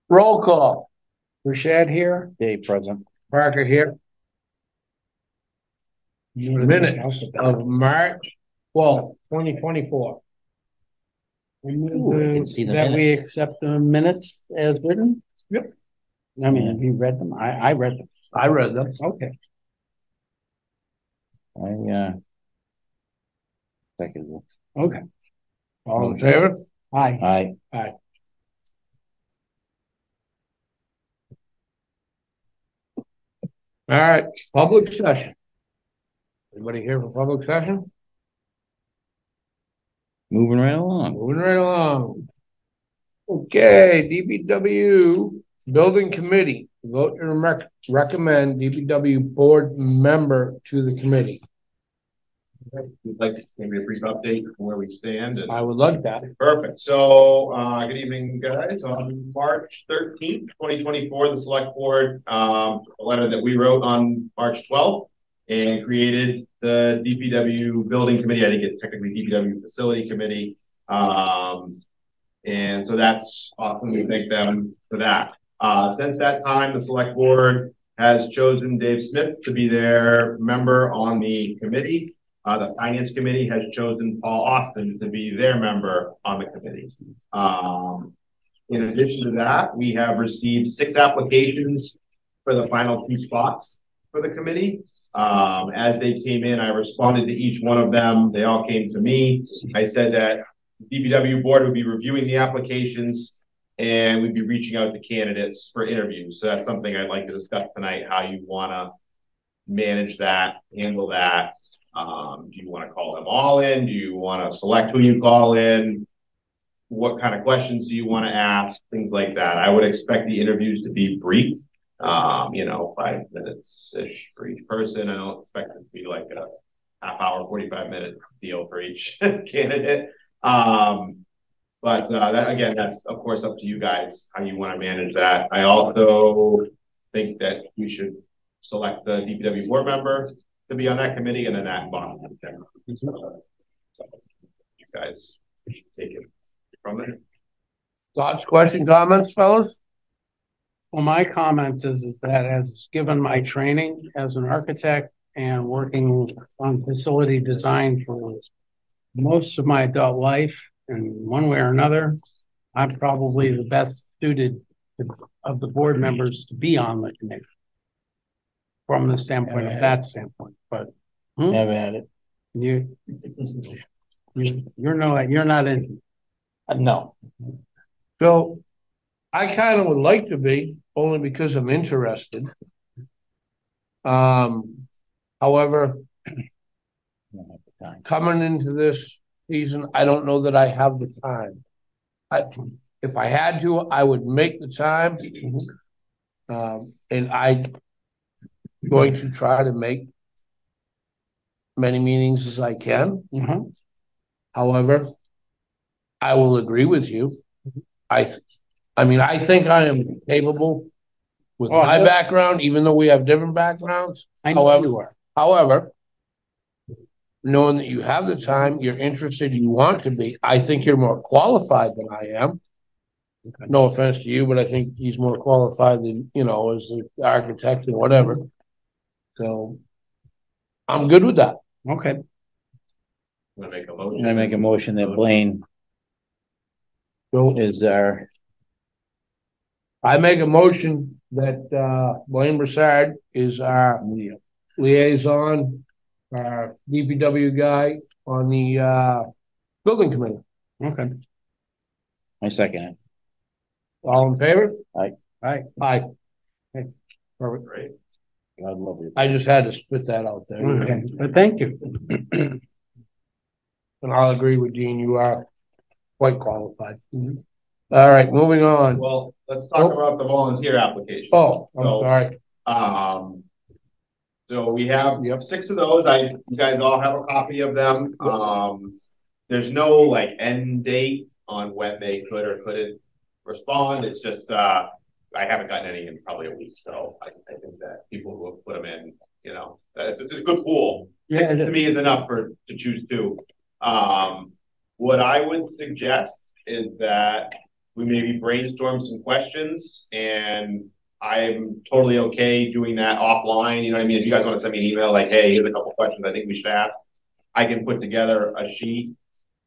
Roll call. Rashad here. Dave present. Parker here. Minutes of March 12th, 2024. Ooh, I can see the That we minute. accept the minutes as written? Yep. I mean, you read them? I read them. I read them. Okay. Second. Okay. All in favor? Aye. Aye. All right, public session. Anybody here for public session? Moving right along. Moving right along. Okay, DPW Building Committee. Vote to recommend DPW board member to the committee. We'd like to maybe a brief update from where we stand. I would like that. Perfect. So, good evening, guys. On March 13th, 2024, the select board, a letter that we wrote on March 12th and created the DPW building committee. I think it's technically DPW facility committee. And so that's awesome. We thank them for that. Since that time, the select board has chosen Dave Smith to be their member on the committee. The finance committee has chosen Paul Austin to be their member on the committee. In addition to that, we have received 6 applications for the final 2 spots for the committee. As they came in, I responded to each one of them. They all came to me. I said that the DPW board would be reviewing the applications and we'd be reaching out to candidates for interviews. So that's something I'd like to discuss tonight, how you want to manage that, handle that. Do you want to call them all in? Do you want to select who you call in? What kind of questions do you want to ask? Things like that. I would expect the interviews to be brief, 5 minutes-ish for each person. I don't expect it to be like a half-hour, 45-minute deal for each candidate. But that, again, that's of course up to you guys how you want to manage that. I also think that we should select the DPW board member to be on that committee and then that bottom. So you guys should take it from there. Thoughts, questions, comments, fellas? Well, my comments is that as given my training as an architect and working on facility design for most of my adult life, in one way or another, I'm probably the best suited of the board members to be on the committee from the standpoint of that standpoint. But Have at it. you're not in. No. So I kind of would like to be, only because I'm interested. However, coming into this season, I don't know that I have the time. If I had to, I would make the time. And I'm going to try to make many meetings as I can. However, I will agree with you. I think I am capable with my background, even though we have different backgrounds. I know you are. However, knowing that you have the time, you're interested, you want to be, I think you're more qualified than I am. Okay. No offense to you, but I think he's more qualified than, as the architect and whatever. So I'm good with that. Okay. I'm going to make a motion that Blaine is our. I make a motion that Blaine Broussard is our liaison, our DPW guy on the building committee. Okay. I second it. All in favor? Aye. Aye. Okay. Perfect. Great. God love you. I just had to spit that out there. Okay. But thank you. And I'll agree with Dean. You are quite qualified. All right, moving on. Well, let's talk about the volunteer application. Oh, I'm sorry. So we have 6 of those. You guys all have a copy of them. There's no end date on when they could or couldn't respond. It's just I haven't gotten any in probably a week, so I think that people who have put them in, it's a good pool. 6 to me is enough to choose 2. What I would suggest is that we maybe brainstorm some questions, and I'm totally okay doing that offline. You know what I mean? If you guys want to send me an email like, hey, here's a couple questions I think we should ask, I can put together a sheet.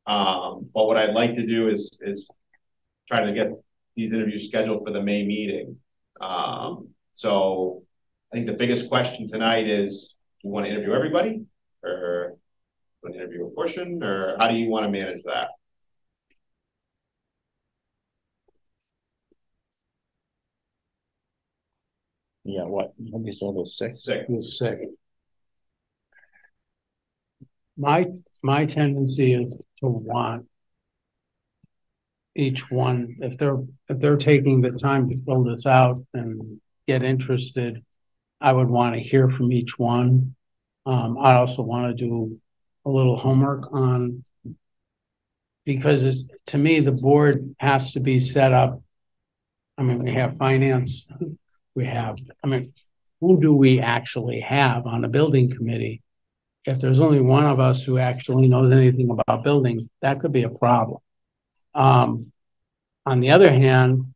But what I'd like to do is try to get these interviews scheduled for the May meeting. So I think the biggest question tonight is, do you want to interview everybody, or want to interview a portion, or how do you want to manage that? Yeah, what you said was 6? 6. Who's sick? My tendency is to want each one, if they're taking the time to fill this out and get interested, I would want to hear from each one. I also want to do a little homework on, because to me, the board has to be set up. I mean, we have finance, who do we actually have on the building committee? If there's only one of us who actually knows anything about buildings, that could be a problem. On the other hand,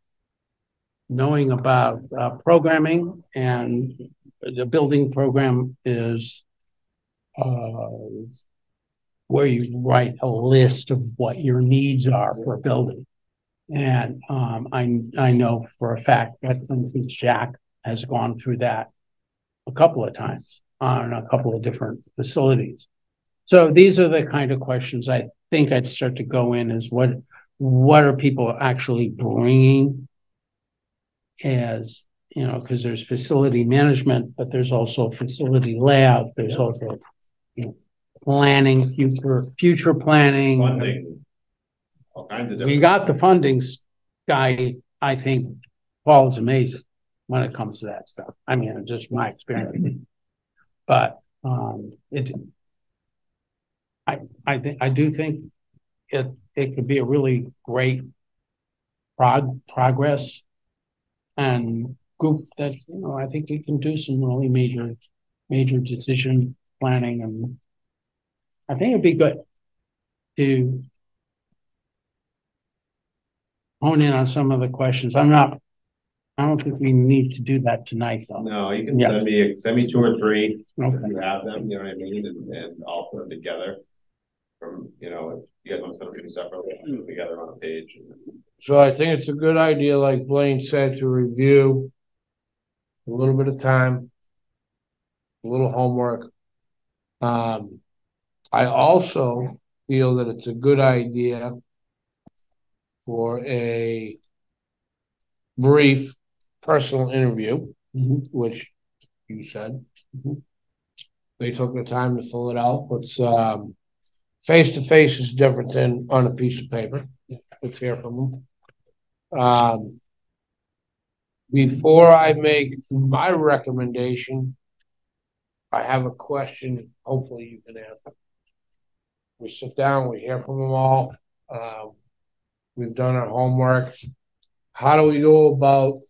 knowing about programming, and the building program is where you write a list of what your needs are for a building. And I know for a fact that, for instance, Jack has gone through that a couple of times on a couple of different facilities. So these are the kind of questions I think I'd start to go in, is what are people actually bringing, as, you know, because there's facility management, but there's also facility layout. There's also, you know, planning, future planning. Funding. All kinds of different. We got the funding guy. I think Paul is amazing when it comes to that stuff. I mean, it's just my experience. But I do think it could be a really great progress and group that, you know, I think we can do some really major decision planning, and I think it'd be good to hone in on some of the questions. I don't think we need to do that tonight, though. No, you can send me 2 or 3. Okay. You have them, you know what I mean, and I'll put them together. From, you know, if you guys want to send them separately, put them together on a page. So I think it's a good idea, like Blaine said, to review a little bit of time, a little homework. I also feel that it's a good idea for a brief personal interview, which you said. They took the time to fill it out, but face-to-face is different than on a piece of paper. Let's hear from them. Before I make my recommendation, I have a question. Hopefully you can answer. We sit down, we hear from them all. We've done our homework. How do we go about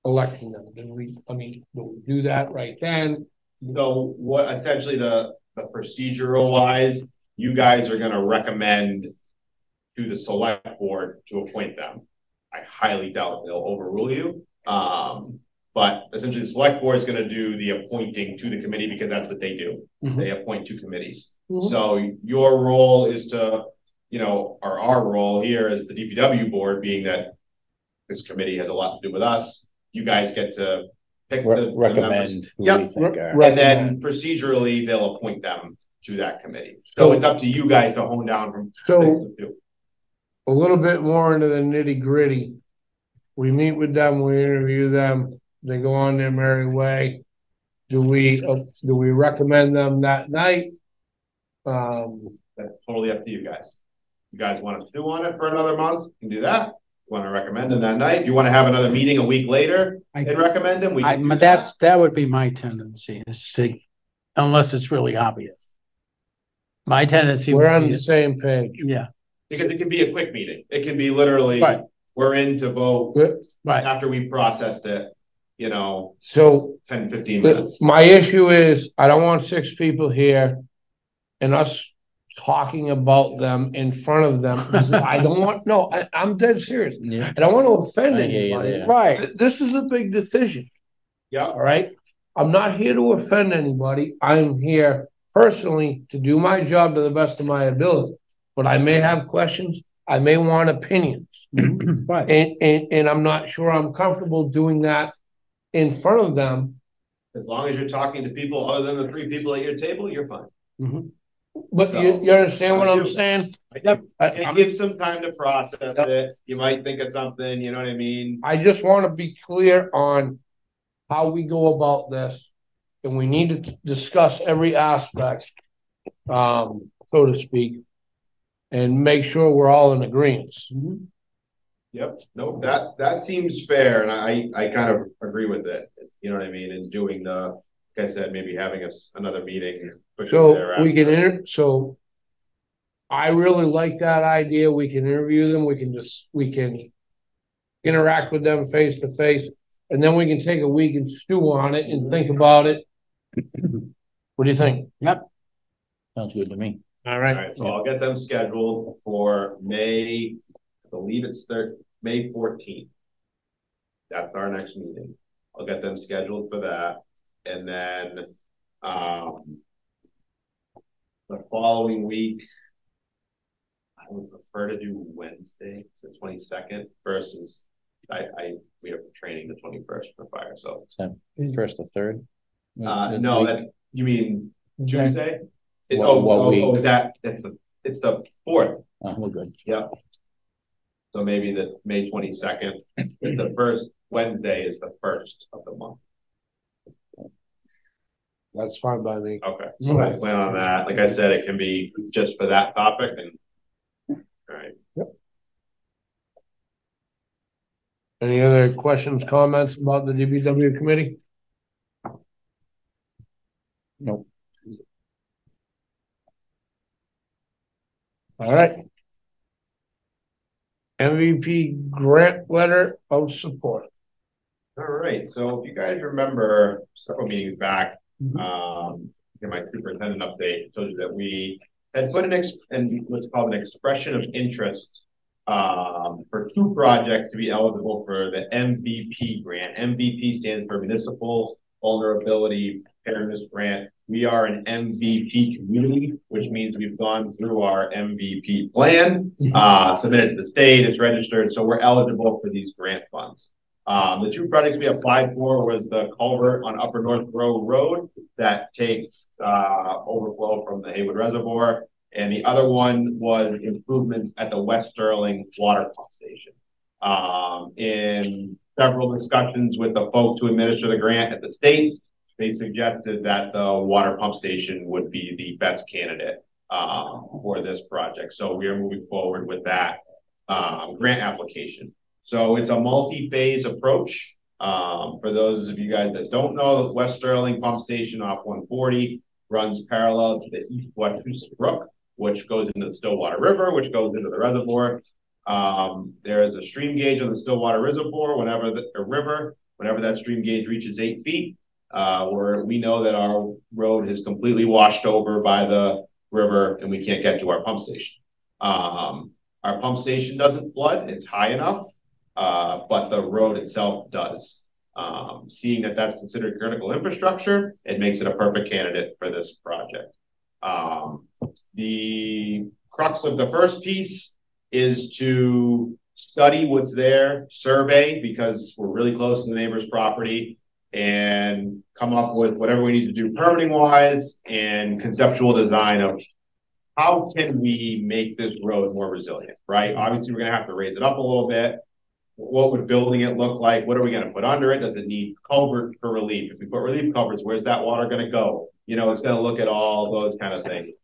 electing them? Do we do that right then? So what essentially the procedural wise, you guys are going to recommend to the select board to appoint them. I highly doubt they'll overrule you. But essentially the select board is going to do the appointing to the committee, because that's what they do. They appoint to committees. So your role is to, you know, or our role here as the DPW board, being that this committee has a lot to do with us. You guys get to pick recommend the members. Who we think and then procedurally they'll appoint them to that committee. So it's up to you guys to hone down from. So a little bit more into the nitty gritty. We meet with them, we interview them, they go on their merry way. Do we recommend them that night? That's totally up to you guys. You guys want to stew on it for another month? You can do that. You want to recommend them that night? You want to have another meeting a week later and recommend them? That would be my tendency, is to, unless it's really obvious. My tendency. We're on the same page. Yeah. Because it can be a quick meeting. It can be literally, we're in to vote after we processed it, you know, so 10, 15 minutes. My issue is I don't want 6 people here and us talking about them in front of them. I don't want, no, I'm dead serious. Yeah. I don't want to offend I hear you anybody. there. Right. This is a big decision, Yeah, all right? I'm not here to offend anybody. I'm here personally to do my job to the best of my ability. But I may have questions. I may want opinions. Right. And I'm not sure I'm comfortable doing that in front of them. as long as you're talking to people other than the three people at your table, you're fine. But So, you understand what I I'm do. saying? Yep. It gives some time to process it. You might think of something, you know what I mean? I just want to be clear on how we go about this. And we need to discuss every aspect, so to speak, and make sure we're all in agreement. Yep, no, that seems fair, and I kind of agree with it, you know what I mean, and doing the, like I said, maybe having another meeting. So we can so I really like that idea. We can interview them. We can interact with them face to face, and then we can take a week and stew on it and think about it. What do you think? Yep. Sounds good to me. All All right. right, so I'll get them scheduled for May, I believe it's May 14th. That's our next meeting. I'll get them scheduled for that. And then the following week, I would prefer to do Wednesday, the 22nd, versus we have training the 21st for fire. So First or third? no, that you mean Tuesday? Week? Is that it's the 4th. Oh, we're good. Yeah. So maybe the May 22nd. The first Wednesday is the first of the month. That's fine by me. Okay. So we'll plan on that. Like I said, it can be just for that topic. And all right. Yep. Any other questions, comments about the DPW committee? Nope. All right. MVP grant letter of support. All right. So if you guys remember several meetings back, in my superintendent update, told you that we had put in what's called an expression of interest for 2 projects to be eligible for the MVP grant. MVP stands for Municipal Vulnerability Preparedness Grant. We are an MVP community, which means we've gone through our MVP plan, submitted to the state, it's registered, so we're eligible for these grant funds. The 2 projects we applied for was the culvert on Upper North Grove Road that takes overflow from the Haywood Reservoir, and the other one was improvements at the West Sterling water pump station. In several discussions with the folks who administer the grant at the state, they suggested that the water pump station would be the best candidate for this project. So we are moving forward with that grant application. So it's a multi-phase approach. For those of you guys that don't know, the West Sterling pump station off 140 runs parallel to the East Wachusett Brook, which goes into the Stillwater River, which goes into the reservoir. There is a stream gauge on the Stillwater Reservoir whenever that stream gauge reaches 8 feet, where we know that our road is completely washed over by the river and we can't get to our pump station. Our pump station doesn't flood, it's high enough, but the road itself does. Seeing that that's considered critical infrastructure, it makes it a perfect candidate for this project. The crux of the first piece is to study what's there, survey, because we're really close to the neighbor's property, and come up with whatever we need to do permitting wise and conceptual design of how can we make this road more resilient, right? Obviously, we're going to have to raise it up a little bit. What would building it look like? What are we going to put under it? Does it need culvert for relief? If we put relief culverts, where's that water going to go? You know, it's going to look at all those kind of things.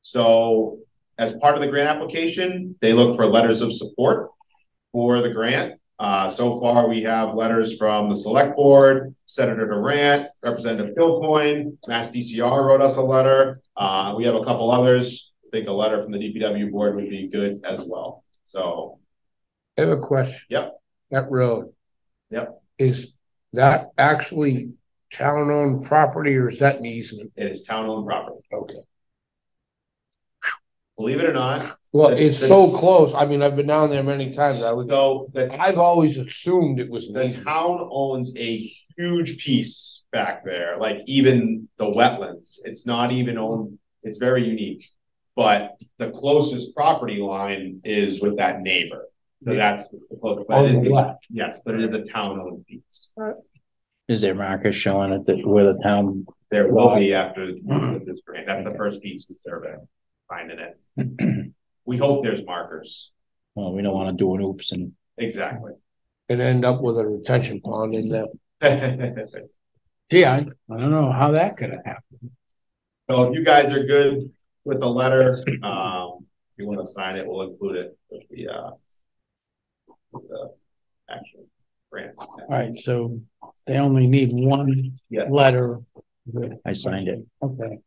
So as part of the grant application, they look for letters of support for the grant. So far, we have letters from the Select Board, Senator Durant, Representative Kilcoyne, Mass DCR wrote us a letter. We have a couple others. I think a letter from the DPW board would be good as well. So I have a question. Yep. That road. Yep. Is that actually town-owned property or is that an easement? It is town-owned property. Okay. believe it or not. Well, it's so close. I mean, I've been down there many times. I've always assumed it was the town owns a huge piece back there, like even the wetlands. It's not even owned, it's very unique. But the closest property line is with that neighbor. So that's the closest. Yes, but it is a town-owned piece. Is there markers showing it that where the town? There will be after this grant. That's the first piece of survey, finding it. We hope there's markers. Well, we don't want to do an oops and. Exactly. And end up with a retention pond in there. Yeah, I don't know how that could have happened. So if you guys are good with the letter, if you want to sign it, we'll include it with the action grant. All right, so they only need one letter. I signed it. Okay.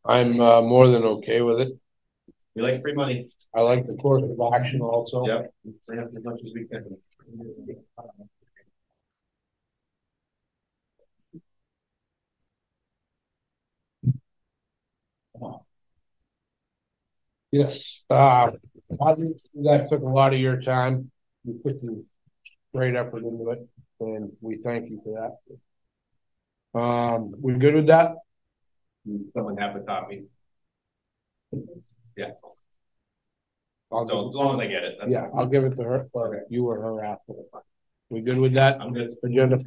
I'm more than okay with it. We like free money. I like the course of action also. Yep. Bring up as much as we can. Yes. That took a lot of your time. You put some great effort into it, and we thank you for that. We good with that? Someone have a copy. Yeah. So as long as I get it. That's yeah, I'll give it to her. Or you or her after. We good with that? I'm good. Agenda.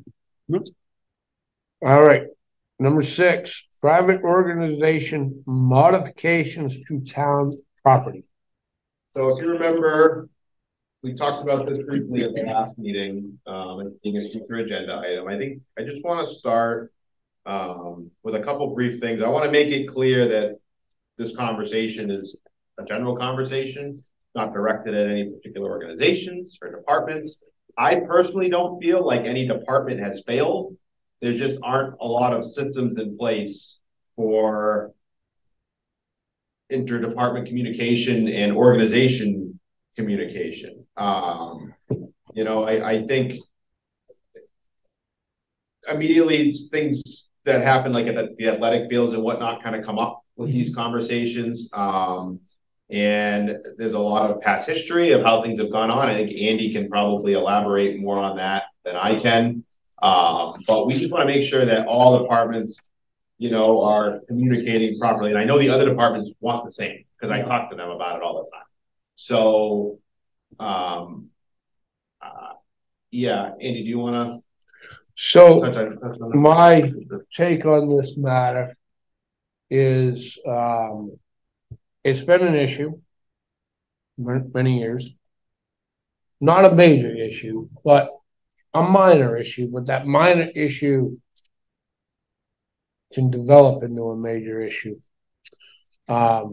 All right. Number 6, private organization modifications to town property. So if you remember, we talked about this briefly at the last meeting, being a future agenda item. I think I just want to start with a couple brief things. I want to make it clear that this conversation is a general conversation, not directed at any particular organizations or departments. I personally don't feel like any department has failed. There just aren't a lot of systems in place for interdepartment communication and organization communication. You know, I think immediately things that happen like at the athletic fields and whatnot kind of come up with these conversations. And there's a lot of past history of how things have gone on. I think Andy can probably elaborate more on that than I can. But we just want to make sure that all departments, you know, are communicating properly. And I know the other departments want the same because I talk to them about it all the time. So, yeah, Andy, do you want to? So my take on this matter is it's been an issue many years. Not a major issue, but a minor issue, but that minor issue can develop into a major issue. I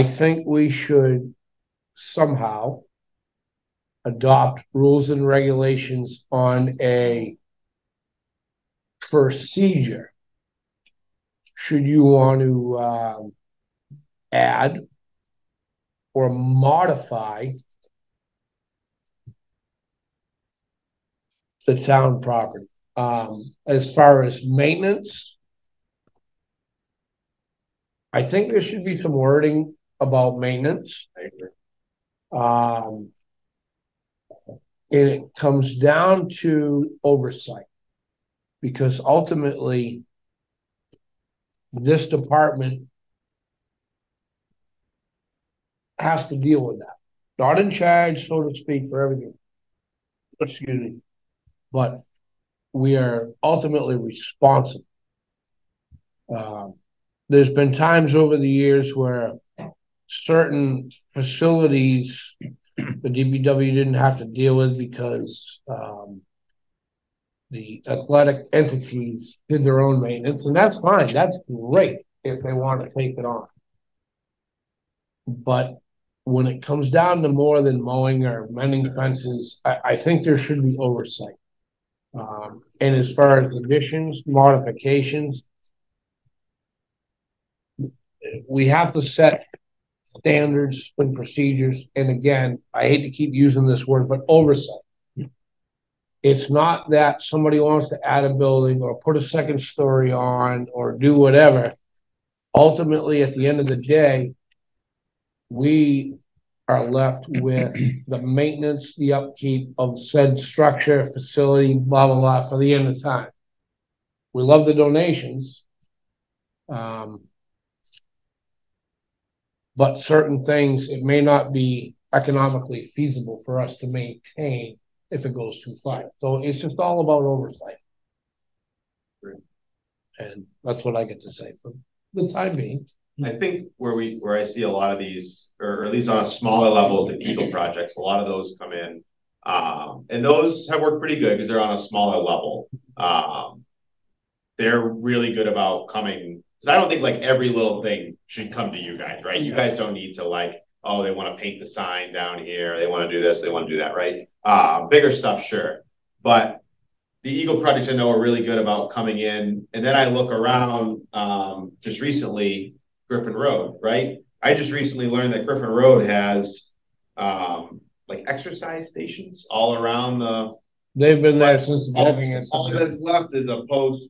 think we should somehow adopt rules and regulations on a procedure. Should you want to add or modify the town property. As far as maintenance, I think there should be some wording about maintenance. And it comes down to oversight, because ultimately this department has to deal with that. Not in charge, so to speak, for everything. Excuse me. But we are ultimately responsible. There's been times over the years where certain facilities the DPW didn't have to deal with because the athletic entities did their own maintenance, and that's fine. That's great if they want to take it on. But when it comes down to more than mowing or mending fences, I think there should be oversight. And as far as additions, modifications, we have to set standards and procedures. And again, I hate to keep using this word, but oversight. It's not that somebody wants to add a building or put a second story on or do whatever. Ultimately, at the end of the day, we are left with the maintenance, the upkeep of said structure, facility, blah, blah, blah, for the end of time. We love the donations. But certain things, it may not be economically feasible for us to maintain if it goes too far. So it's just all about oversight. And that's what I get to say for the time being. I think where I see a lot of these, or at least on a smaller level, the Eagle projects, a lot of those come in, and those have worked pretty good because they're on a smaller level. They're really good about coming, because I don't think like every little thing should come to you guys, right? You guys don't need to like, oh, they want to paint the sign down here, they want to do this, they want to do that, right? Bigger stuff, sure, but the Eagle projects I know are really good about coming in. And then I look around just recently, Griffin Road, right? I just recently learned that Griffin Road has like exercise stations all around the. They've been there since the beginning. All that's left is a post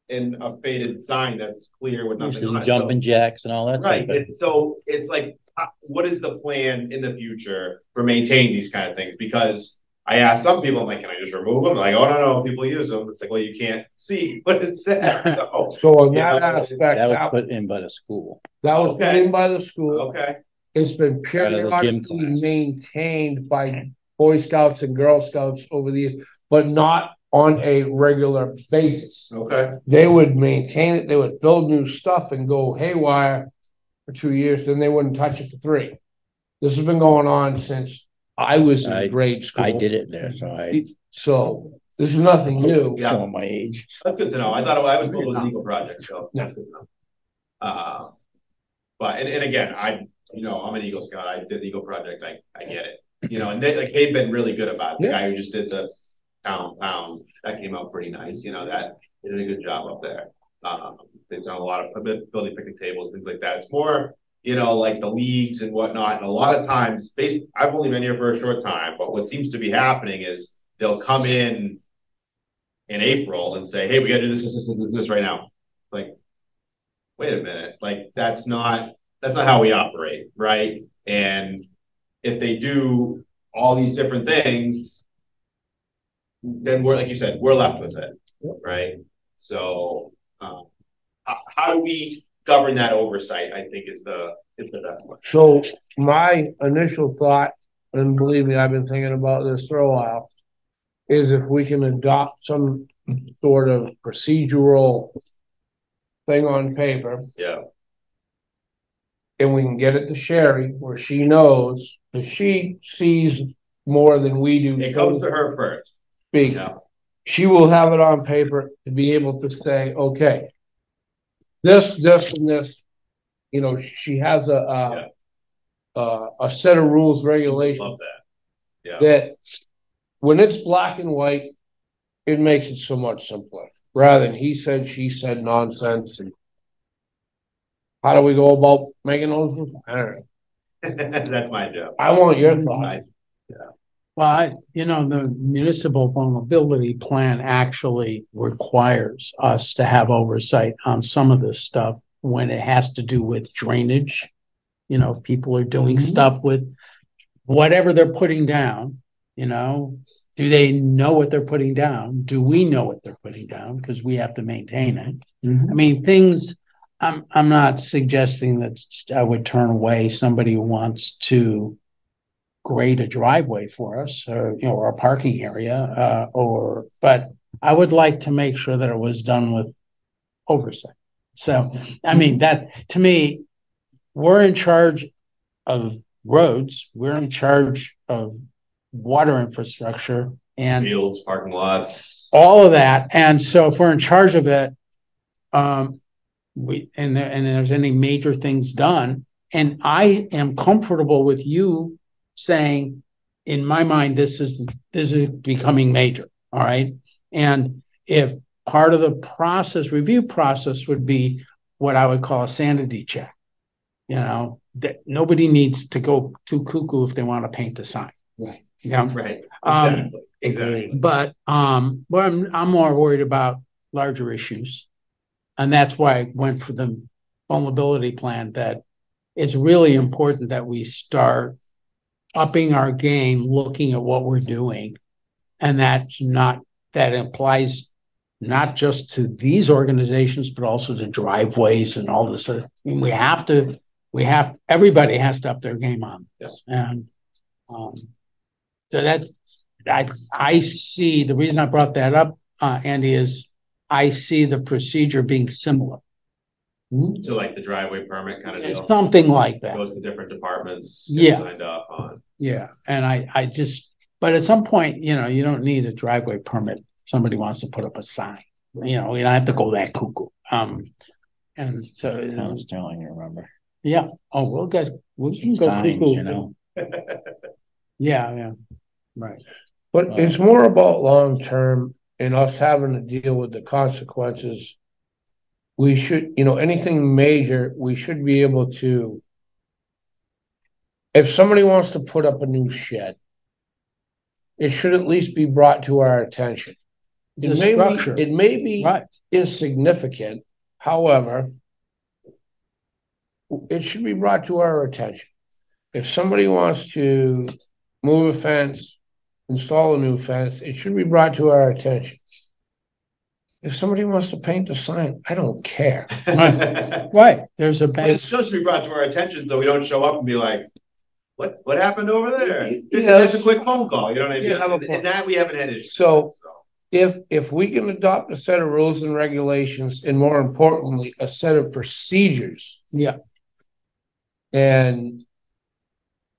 and a faded sign that's clear with nothing on it. Jumping jacks and all that. Right. It's like, what is the plan in the future for maintaining these kind of things? Because I asked some people, I'm like, can I just remove them? They're like, oh, no, people use them. It's like, well, you can't see what it says. So in that aspect, that was put in by the school. That was put in by the school. Okay. It's been periodically maintained by Boy Scouts and Girl Scouts over the years, but not on a regular basis. Okay. They would maintain it. They would build new stuff and go haywire for 2 years. Then they wouldn't touch it for 3. This has been going on since I was in grade school. I did it there, so this is nothing new. Yeah, showing my age. That's good to know. I thought I was told it was an Eagle project, so that's good to know. But and again, I'm an Eagle Scout. I did the Eagle project. I get it. And they've been really good about it. The guy who just did the town pound, that came out pretty nice. That they did a good job up there. They've done a lot of building picnic tables, things like that. It's more, like the leagues and whatnot. And a lot of times, I've only been here for a short time, but what seems to be happening is they'll come in April and say, hey, we got to do this right now. Like, wait a minute. Like, that's not how we operate, right? And if they do all these different things, then we're, like you said, we're left with it, right? So how do we govern that oversight, I think is the best one. So my initial thought, and believe me, I've been thinking about this for a while, is if we can adopt some sort of procedural thing on paper. Yeah. And we can get it to Sherry where she knows, because she sees more than we do. It comes to her first. Yeah. She will have it on paper to be able to say, okay, this, and this, she has a set of rules, regulations. Love that. Yeah. That when it's black and white, it makes it so much simpler rather than he said, she said nonsense. And how do we go about making those rules? I don't know. That's my job. I want your thought. Yeah. Well, the municipal vulnerability plan actually requires us to have oversight on some of this stuff when it has to do with drainage. If people are doing stuff with whatever they're putting down, do they know what they're putting down? Do we know what they're putting down? Because we have to maintain it. I mean, things, I'm not suggesting that I would turn away somebody who wants to grade a driveway for us or a parking area, but I would like to make sure that it was done with oversight. So, I mean, that to me, we're in charge of roads, we're in charge of water infrastructure and fields, parking lots, all of that. And so if we're in charge of it, and there's any major things done, and I am comfortable with you saying, in my mind, this is becoming major. All right. And if part of the review process would be what I would call a sanity check, that nobody needs to go too cuckoo if they want to paint the sign. Right. Yeah. Right. Exactly. Exactly. But I'm more worried about larger issues. And that's why I went for the vulnerability plan, that it's really important that we start upping our game, looking at what we're doing. And that applies not just to these organizations, but also to driveways and all this. I mean, everybody has to up their game on this. And so that's, I see the reason I brought that up, Andy, is I see the procedure being similar. So like the driveway permit kind of deal? Something like that. Goes to different departments, signed up on. Yeah. And but at some point, you don't need a driveway permit. Somebody wants to put up a sign, you don't have to go that cuckoo. And so Town of Sterling, you remember? Yeah. Oh, we can go Signs, cuckoo. Yeah. Right. But it's more about long-term and us having to deal with the consequences. We should, anything major, we should be able to, if somebody wants to put up a new shed, it should at least be brought to our attention. It may be right. Insignificant. However, it should be brought to our attention. If somebody wants to move a fence, install a new fence, it should be brought to our attention. If somebody wants to paint the sign, I don't care. Right. There's a But it's supposed to be brought to our attention, so we don't show up and be like, what happened over there? Just a quick phone call. You know what I mean? And that we haven't had issues. So if we can adopt a set of rules and regulations, and more importantly, a set of procedures. Yeah. And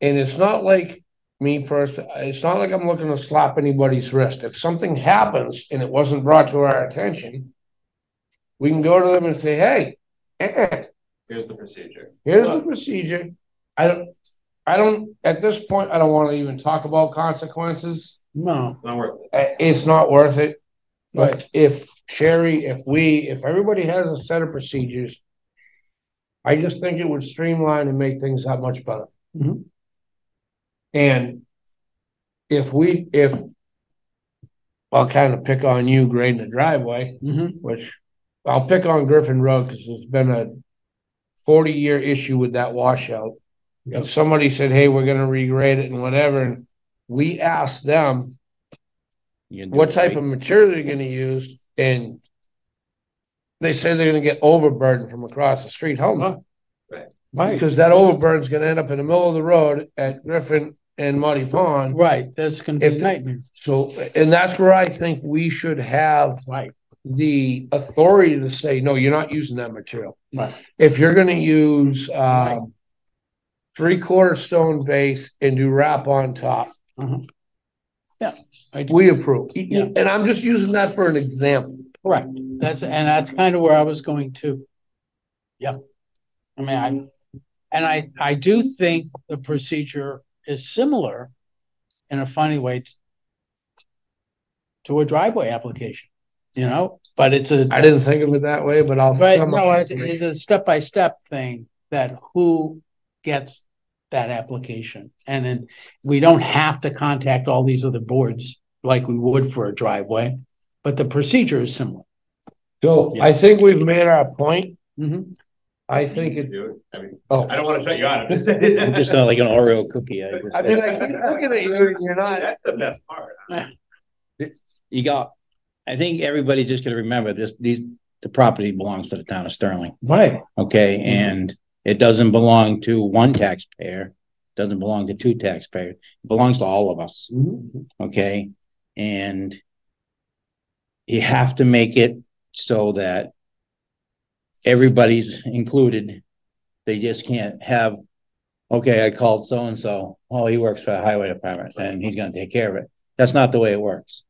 it's not like me personally, it's not like I'm looking to slap anybody's wrist. If something happens and it wasn't brought to our attention, we can go to them and say, hey, here's the procedure. Here's the procedure. I don't, at this point, I don't want to even talk about consequences. No. Not worth it. It's not worth it. But if everybody has a set of procedures, I just think it would streamline and make things that much better. Mm-hmm. And if I'll kind of pick on you grading the driveway, which I'll pick on Griffin Road because there's been a 40-year issue with that washout. Yep. If somebody said, hey, we're going to regrade it and whatever, and we asked them what type of material they're going to use, and they say they're going to get overburden from across the street. Hell no. Right. Because that overburden is going to end up in the middle of the road at Griffin and Muddy Pond. Right. That's going to be a nightmare. So, and that's where I think we should have the authority to say, no, you're not using that material. Right. If you're going to use 3/4 stone base and do wrap on top. Yeah. We approve. Yeah. And I'm just using that for an example. Correct. That's kind of where I was going to. Yeah. I mean, I do think the procedure is similar in a funny way to a driveway application, but I didn't think of it that way, but it's a step-by-step thing that who gets that application. And then we don't have to contact all these other boards like we would for a driveway, but the procedure is similar. So I think we've made our point. Mm-hmm. I think I don't want to shut you out. I'm just not like an Oreo cookie. I keep looking at you and you're not. That's the best part. I think everybody's just going to remember the property belongs to the town of Sterling. Right. Okay. Mm-hmm. And it doesn't belong to one taxpayer. It doesn't belong to two taxpayers. It belongs to all of us. Mm-hmm. Okay. And you have to make it so that everybody's included. They just can't have, okay, I called so-and-so. Oh, he works for the highway department and he's going to take care of it. That's not the way it works.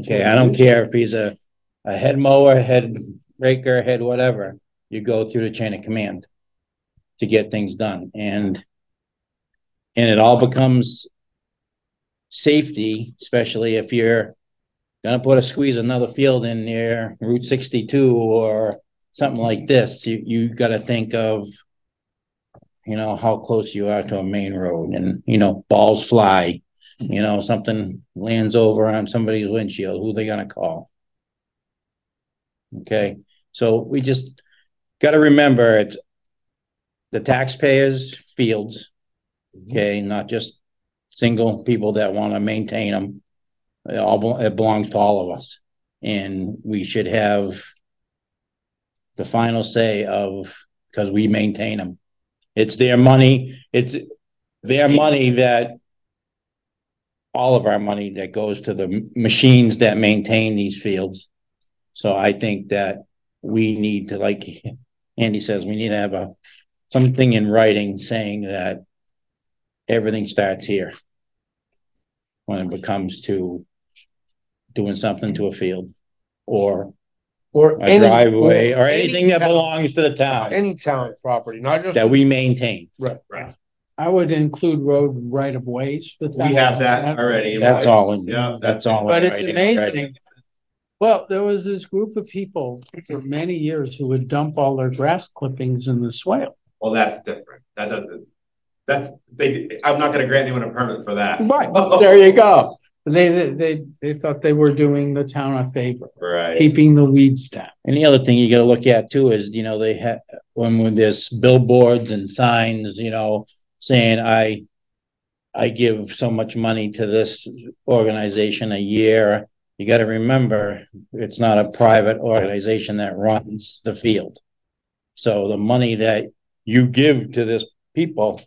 Okay. I don't care if he's a head mower, head raker, head whatever. You go through the chain of command to get things done. And it all becomes safety, especially if you're going to squeeze another field in near Route 62 or something like this. You got to think of, how close you are to a main road, and, balls fly. you know, something lands over on somebody's windshield, who they gonna call? Okay, so we just gotta remember it's the taxpayers' fields, okay, not just single people that wanna maintain them. It belongs to all of us, and we should have the final say of, because we maintain them. It's their money. It's their money that all of our money that goes to the machines that maintain these fields. So I think that we need to, like Andy says, we need to have something in writing saying that everything starts here when it comes to doing something to a field or a driveway or anything that belongs to the town. Any town property, not just that we maintain. Right. I would include road right of ways. We have that already. That's all. Yeah, that's all. But it's amazing. Well, there was this group of people for many years who would dump all their grass clippings in the swale. Well, that's different. That doesn't. I'm not going to grant anyone a permit for that. Right. There you go. They thought they were doing the town a favor, right? Keeping the weeds down. And the other thing you got to look at too is, you know, they have when there's billboards and signs, you know, saying I give so much money to this organization a year. You got to remember, it's not a private organization that runs the field. So the money that you give to this people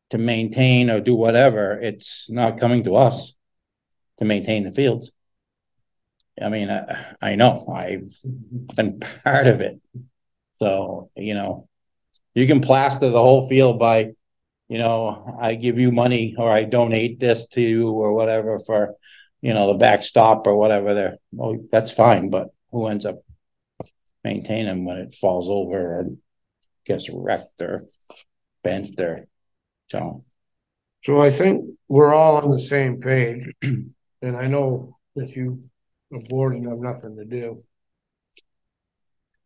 to maintain or do whatever, it's not coming to us to maintain the fields. I mean, I know I've been part of it. So, you know, you can plaster the whole field by, you know, I give you money or I donate this to you or whatever for, you know, the backstop or whatever there. Well, that's fine, but who ends up maintaining when it falls over or gets wrecked or bent or so. So I think we're all on the same page, and I know that you are bored and have nothing to do.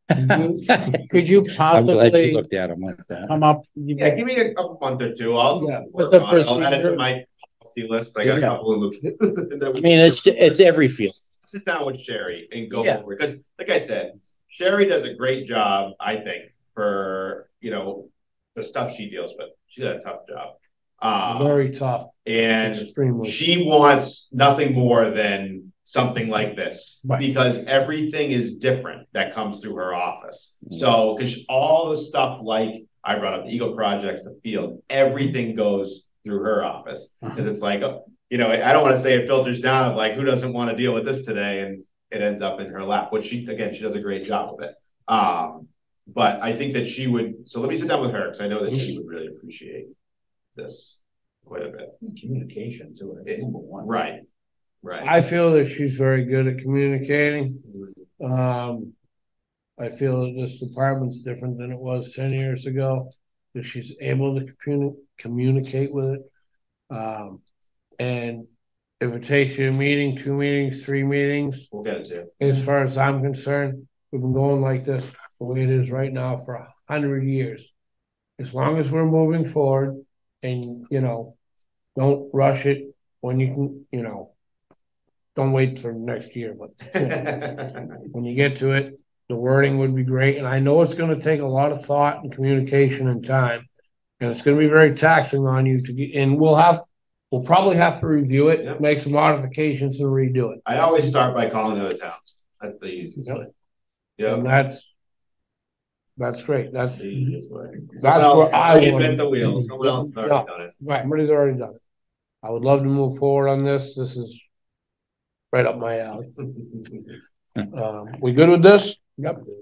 Could you I'm glad possibly you looked at them like that. come up? Yeah, give me a month or two. I'll with the I'll add it to my policy list. I got a couple of I mean, it's every field. Sit down with Sherry and go over it, because, like I said, Sherry does a great job, I think, for, you know, the stuff she deals with. She does a tough job. Very tough. And extremely. She wants nothing more than something like this, because everything is different that comes through her office. So, because all the stuff, like I brought up the Eagle projects, the field, everything goes through her office, because it's like, you know, I don't want to say it filters down of like, who doesn't want to deal with this today, and it ends up in her lap, which she does a great job of it. But I think that she would, so let me sit down with her, because I know that she would really appreciate this quite a bit. Communication too. Right. I feel that she's very good at communicating. I feel that this department's different than it was 10 years ago, that she's able to communicate with it. And if it takes you a meeting, 2 meetings, 3 meetings, we'll get it to. As far as I'm concerned, we've been going like this the way it is right now for 100 years. As long as we're moving forward, and, you know, don't rush it when you can, you know, don't wait for next year, but when you get to it, the wording would be great. And I know it's going to take a lot of thought and communication and time, and it's going to be very taxing on you to get, and we'll probably have to review it, make some modifications and redo it. I always start by calling other towns. That's the easiest way. Yeah. And that's great. That's the easiest way. That's where I reinvent the wheel. Someone else has already done it. Right. Somebody's already done it. I would love to move forward on this. This is right up my alley. We good with this? Yep. All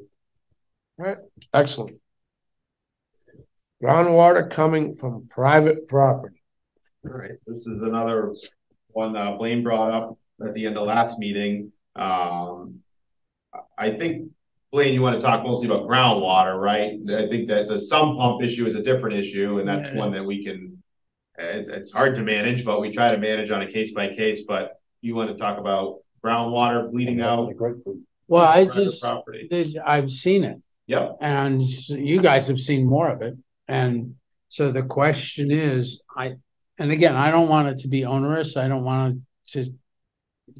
right. Excellent. Groundwater coming from private property. All right. This is another one that Blaine brought up at the end of last meeting. I think, Blaine, you want to talk mostly about groundwater, right? I think that the sump pump issue is a different issue, and that's one that we can, it's hard to manage, but we try to manage on a case by case. But you want to talk about groundwater bleeding out? Well, I've seen it. Yep. And you guys have seen more of it. And so the question is, and again, I don't want it to be onerous. I don't want it to,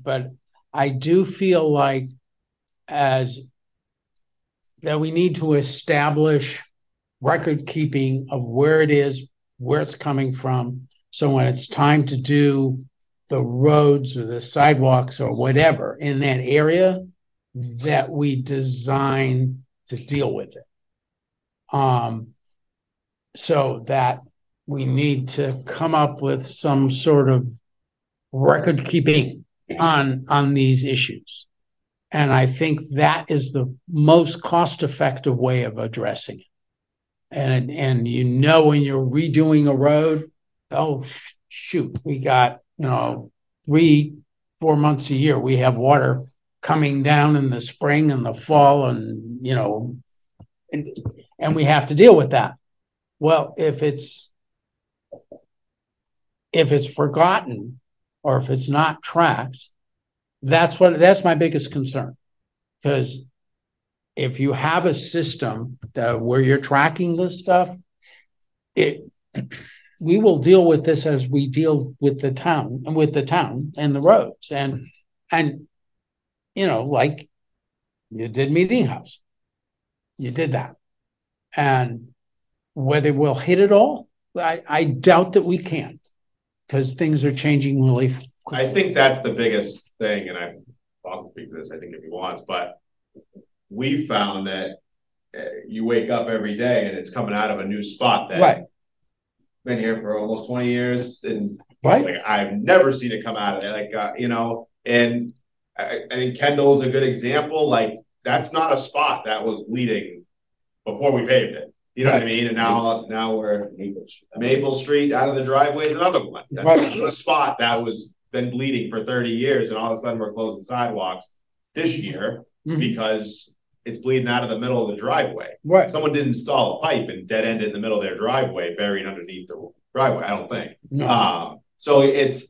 but I do feel like as that we need to establish record keeping of where it is, where it's coming from. So when it's time to do the roads or the sidewalks or whatever in that area, that we design to deal with it. So that we need to come up with some sort of record keeping on these issues. And I think that is the most cost-effective way of addressing it. And you know, when you're redoing a road, oh shoot, we got 3-4 months a year we have water coming down in the spring and the fall, and and we have to deal with that. Well, if it's forgotten or if it's not tracked, that's my biggest concern. Because if you have a system where you're tracking this stuff, we will deal with this as we deal with the town and the roads. And like you did Meeting House. You did that. And whether we'll hit it all, I doubt that we can, because things are changing really quickly. I think that's the biggest thing, and I'll speak to this, I think, if he wants, but we found that you wake up every day and it's coming out of a new spot that right. Been here for almost 20 years, and right. Like I've never seen it come out of there. And I think Kendall's a good example. Like, that's not a spot that was bleeding before we paved it. You know right. what I mean? And now we're Maple Street out of the driveway is another one. That's right. a spot that was been bleeding for 30 years, and all of a sudden we're closing sidewalks this year because it's bleeding out of the middle of the driveway. Right. Someone didn't install a pipe and dead end in the middle of their driveway, buried underneath the driveway. I don't think. No. So it's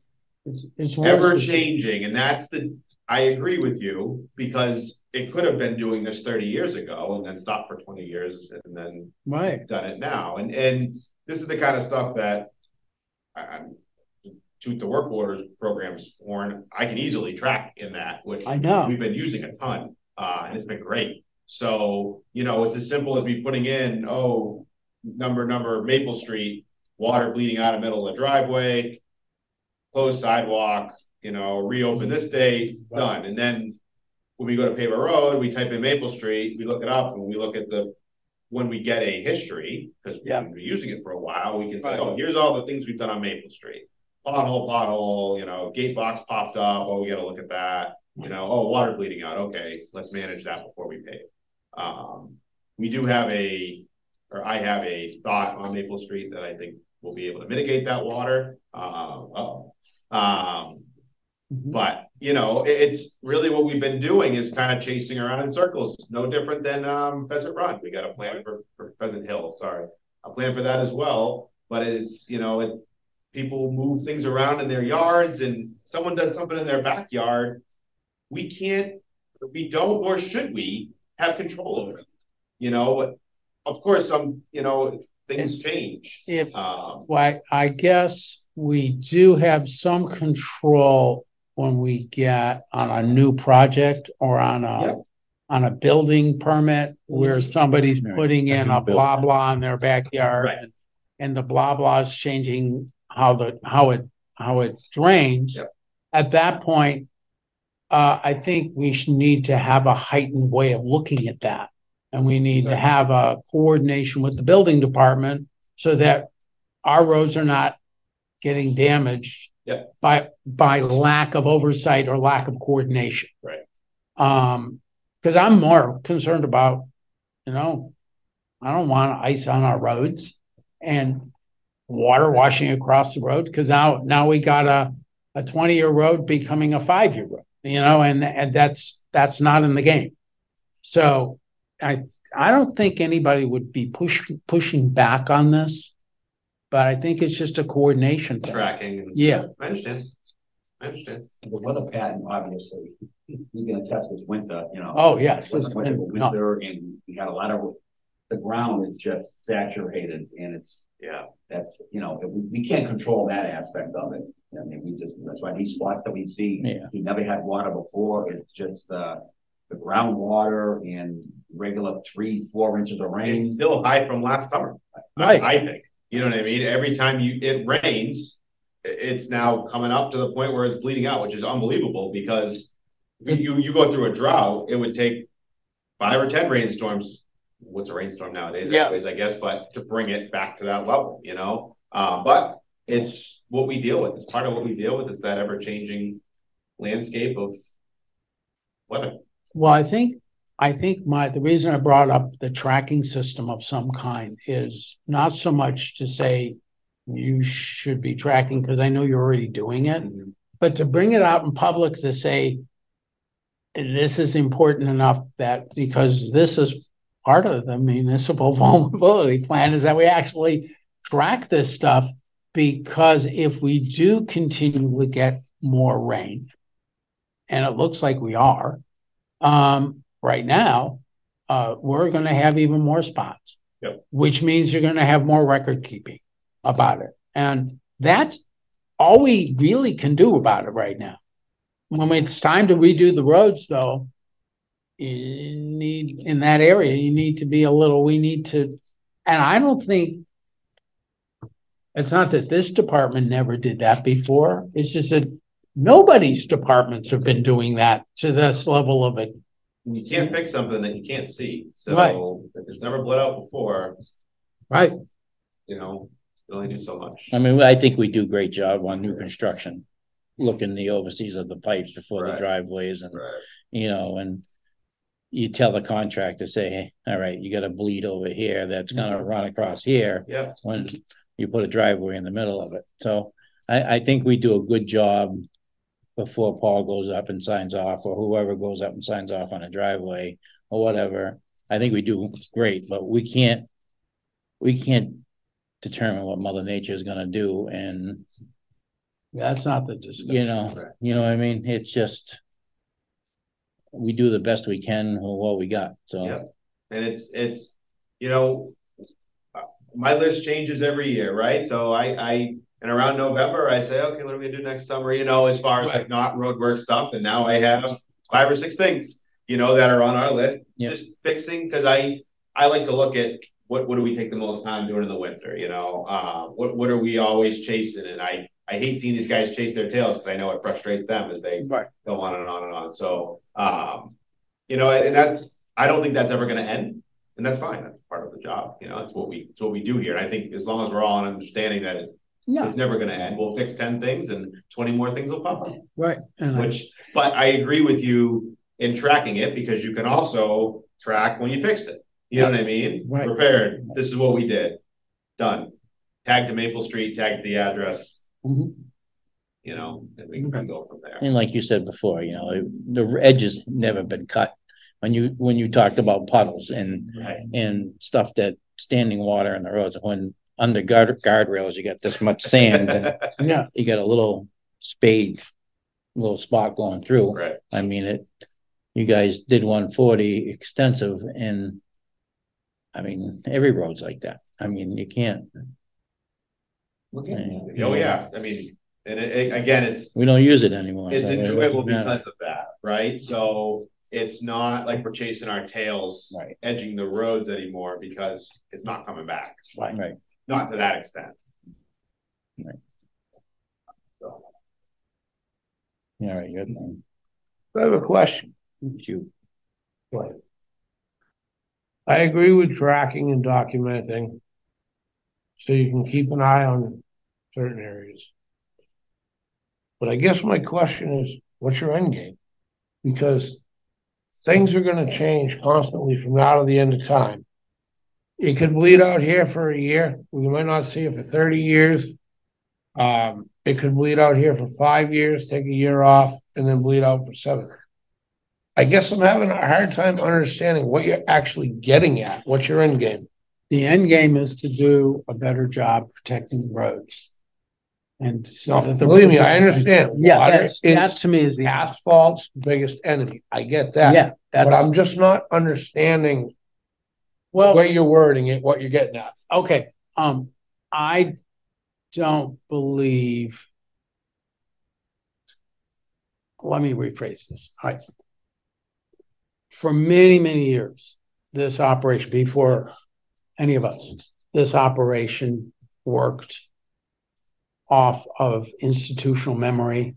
ever changing, and I agree with you, because it could have been doing this 30 years ago and then stopped for 20 years and then done it now. And this is the kind of stuff that I'm to the work orders programs, Warren, I can easily track in that, which I know we've been using a ton, and it's been great. So, it's as simple as me putting in, number Maple Street, water bleeding out of the middle of the driveway, closed sidewalk, reopen this date, done. And then when we go to pave a road, we type in Maple Street, we look it up, and we look at when we get a history, because we've been using it for a while, we can say, here's all the things we've done on Maple Street. Pothole, gate box popped up, we got to look at that. Water bleeding out. Okay, let's manage that before we pave. We do have I have a thought on Maple Street that I think we'll be able to mitigate that water. But it's really what we've been doing is kind of chasing around in circles. No different than Pheasant Run. We got a plan for Pheasant Hill. Sorry, a plan for that as well. But it's people move things around in their yards, and someone does something in their backyard. We don't, or should we have control over it? Of course, things change. I guess we do have some control when we get on a new project or on a building permit where somebody's putting in a blah blah in their backyard, and the blah blah is changing how it drains. At that point, I think we need to have a heightened way of looking at that. And we need to have a coordination with the building department so that our roads are not getting damaged by lack of oversight or lack of coordination. Right. Because I'm more concerned about, I don't want ice on our roads and water washing across the road, because now we got a 20-year road becoming a 5-year road, and that's not in the game. So I don't think anybody would be pushing back on this, but I think it's just a coordination thing. Tracking. Yeah. I understand. The weather pattern, obviously, you can attest this winter, Oh, yes. winter, and we had a lot of the ground is just saturated and it's, that's, you know, we can't control that aspect of it. I mean, that's why these spots that we see, he never had water before. It's just, the groundwater and regular 3-4 inches of rain. It's still high from last summer. Right. I think, you know what I mean? Every time it rains, it's now coming up to the point where it's bleeding out, which is unbelievable because you go through a drought, it would take 5 or 10 rainstorms. What's a rainstorm nowadays? Anyways, I guess, but to bring it back to that level, you know, but it's what we deal with. It's part of what we deal with. It's that ever changing landscape of weather. Well, I think the reason I brought up the tracking system of some kind is not so much to say you should be tracking, because I know you're already doing it, but to bring it out in public to say, this is important enough that, because this is part of the municipal vulnerability plan, is that we actually track this stuff, because if we do continue to get more rain, and it looks like we are, right now, we're going to have even more spots, which means you're going to have more record keeping about it. And that's all we really can do about it right now. When it's time to redo the roads, though, you need, in that area, you need to be we need to, and I don't think, it's not that this department never did that before. It's just that nobody's departments have been doing that to this level of it. You can't fix something that you can't see. So if it's never bled out before, you know, you only do so much. I mean, I think we do a great job on new construction, looking the overseas of the pipes before the driveways, and you know, and you tell the contractor, say, hey, all right, you got a bleed over here that's gonna run across here. When you put a driveway in the middle of it. So I think we do a good job before Paul goes up and signs off, or whoever goes up and signs off on a driveway or whatever. I think we do great, but we can't determine what Mother Nature is going to do. And that's not the discussion. You know what I mean? It's just, we do the best we can with what we got. So, and it's, you know, my list changes every year, right? So and around November, I say, okay, what are we gonna do next summer? You know, as far as like not roadwork stuff. And now I have 5 or 6 things, you know, that are on our list, just fixing. Cause I like to look at what do we take the most time doing in the winter? You know, what are we always chasing? And I hate seeing these guys chase their tails, because I know it frustrates them as they go on and on and on. So, you know, and I don't think that's ever going to end. And that's fine. That's part of the job. You know, it's what we do here. And I think as long as we're all on understanding that it's never going to end, we'll fix 10 things and 20 more things will pop up. But I agree with you in tracking it, because you can also track when you fixed it. You know what I mean? Repaired. This is what we did. Done. Tag to Maple Street, tag to the address. You know, and we can go from there. And like you said before, you know, the edge has never been cut. When you talked about puddles and stuff, that standing water in the roads, when under guardrails you got this much sand, and you got a little spot going through. I mean, you guys did 140 extensive, and I mean, every road's like that. I mean, you can't. Oh yeah, I mean, and again, we don't use it anymore. It's enjoyable because of that, right? So it's not like we're chasing our tails, edging the roads anymore, because it's not coming back. Not to that extent. So. All right, good. I have a question. Shoot. I agree with tracking and documenting, so you can keep an eye on certain areas. But I guess my question is, what's your end game? Because things are going to change constantly from now to the end of time. It could bleed out here for a year. We might not see it for 30 years. It could bleed out here for 5 years, take a year off, and then bleed out for 7. I guess I'm having a hard time understanding what you're actually getting at. What's your end game? The end game is to do a better job protecting the roads. And so believe me, I understand. That to me is the asphalt's biggest enemy. I get that. But I'm just not understanding Well, way you're wording it, what you're getting at. okay. I don't believe. Let me rephrase this. All right. For many, many years, this operation, before any of us, this operation worked off of institutional memory,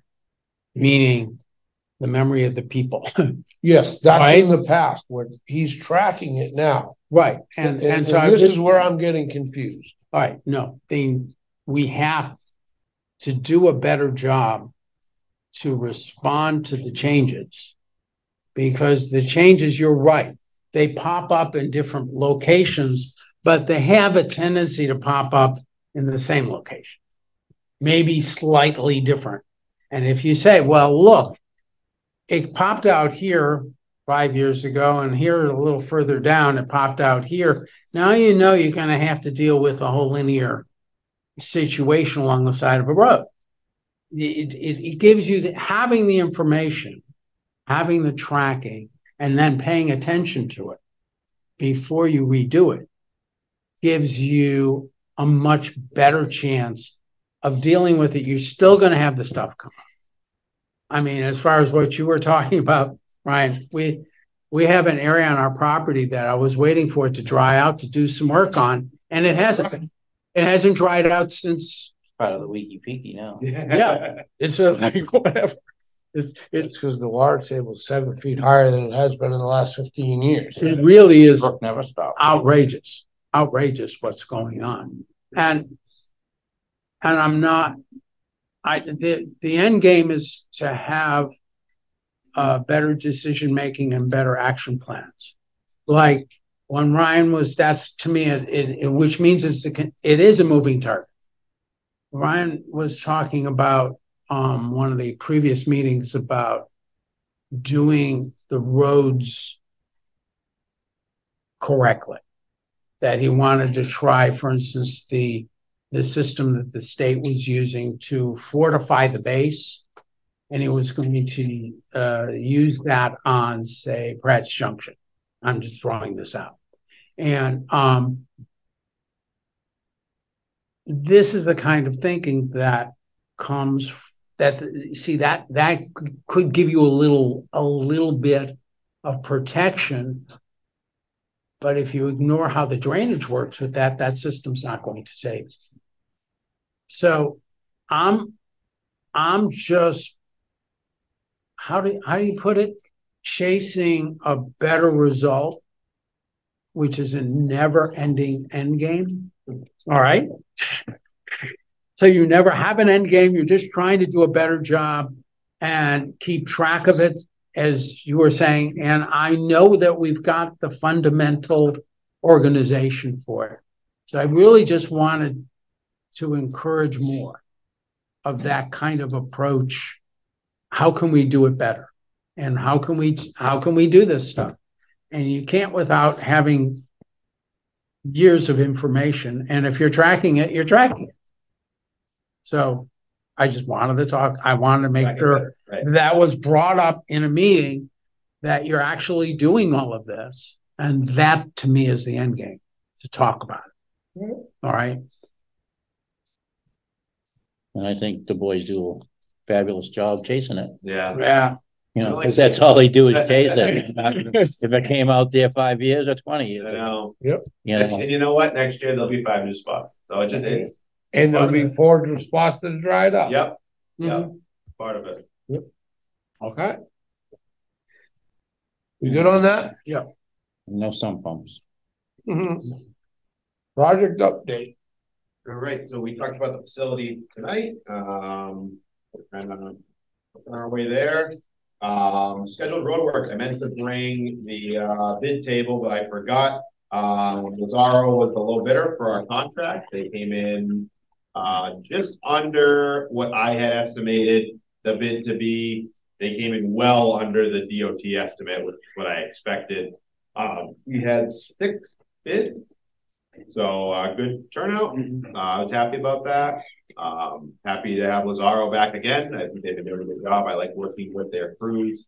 meaning the memory of the people. Yes, that's Right? in the past, where he's tracking it now. Right. And So this is where I'm getting confused. all right, no, we have to do a better job to respond to the changes, because the changes, you're right, they pop up in different locations, but they have a tendency to pop up in the same location, maybe slightly different. And if you say, well, look, it popped out here 5 years ago, and here a little further down, it popped out here. Now you know you're going to have to deal with a whole linear situation along the side of a road. It gives you having the information, having the tracking, and then paying attention to it before you redo it gives you a much better chance of dealing with it. You're still going to have the stuff come up. I mean, as far as what you were talking about, Ryan, we have an area on our property that I was waiting for it to dry out to do some work on, and it hasn't. It hasn't dried out since. Part of the Wiki Peaky now. Yeah, it's just like whatever. It's because the water table is 7 feet higher than it has been in the last 15 years. It really is Brook never stopped. outrageous what's going on. And I'm not, the end game is to have better decision making and better action plans. Like when Ryan was, that's to me, which means it is a moving target. Ryan was talking about one of the previous meetings about doing the roads correctly. That he wanted to try, for instance, the system that the state was using to fortify the base, and he was going to use that on, say, Pratt's Junction. I'm just throwing this out. And this is the kind of thinking that comes that could give you a little bit of protection. But if you ignore how the drainage works with that system's not going to save. So I'm just, how do you put it? Chasing a better result, which is a never-ending end game. All right. So you never have an end game. You're just trying to do a better job and keep track of it, as you were saying. And I know that we've got the fundamental organization for it. So I really just wanted to encourage more of that kind of approach. How can we do it better? And how can we do this stuff? And you can't without having years of information. And if you're tracking it, you're tracking it. So I just wanted to talk. I wanted to make sure that was brought up in a meeting, that you're actually doing all of this. And that to me is the end game, to talk about it. Mm-hmm. All right. And I think the boys do a fabulous job chasing it. Yeah. Yeah. You know, because that's all they do is chase it. If it came out there 5 years or 20 years. I know. Yep. You know? And you know what? Next year there'll be 5 new spots. So it's and there'll be 4 new spots that are dried up. Yep. Mm-hmm. Yep. Part of it. Yep. Okay. You good on that? Yep. No sump pumps. Mm-hmm. Project update. All right. So we talked about the facility tonight. We're kind of on our way there. Scheduled roadworks. I meant to bring the bid table, but I forgot. Lazaro was the low bidder for our contract. They came in just under what I had estimated the bid to be. They came in well under the DOT estimate, which is what I expected. We had 6 bids, so good turnout. I was happy about that. Happy to have Lazaro back again. I think they've been doing a good job. I like working with their crews.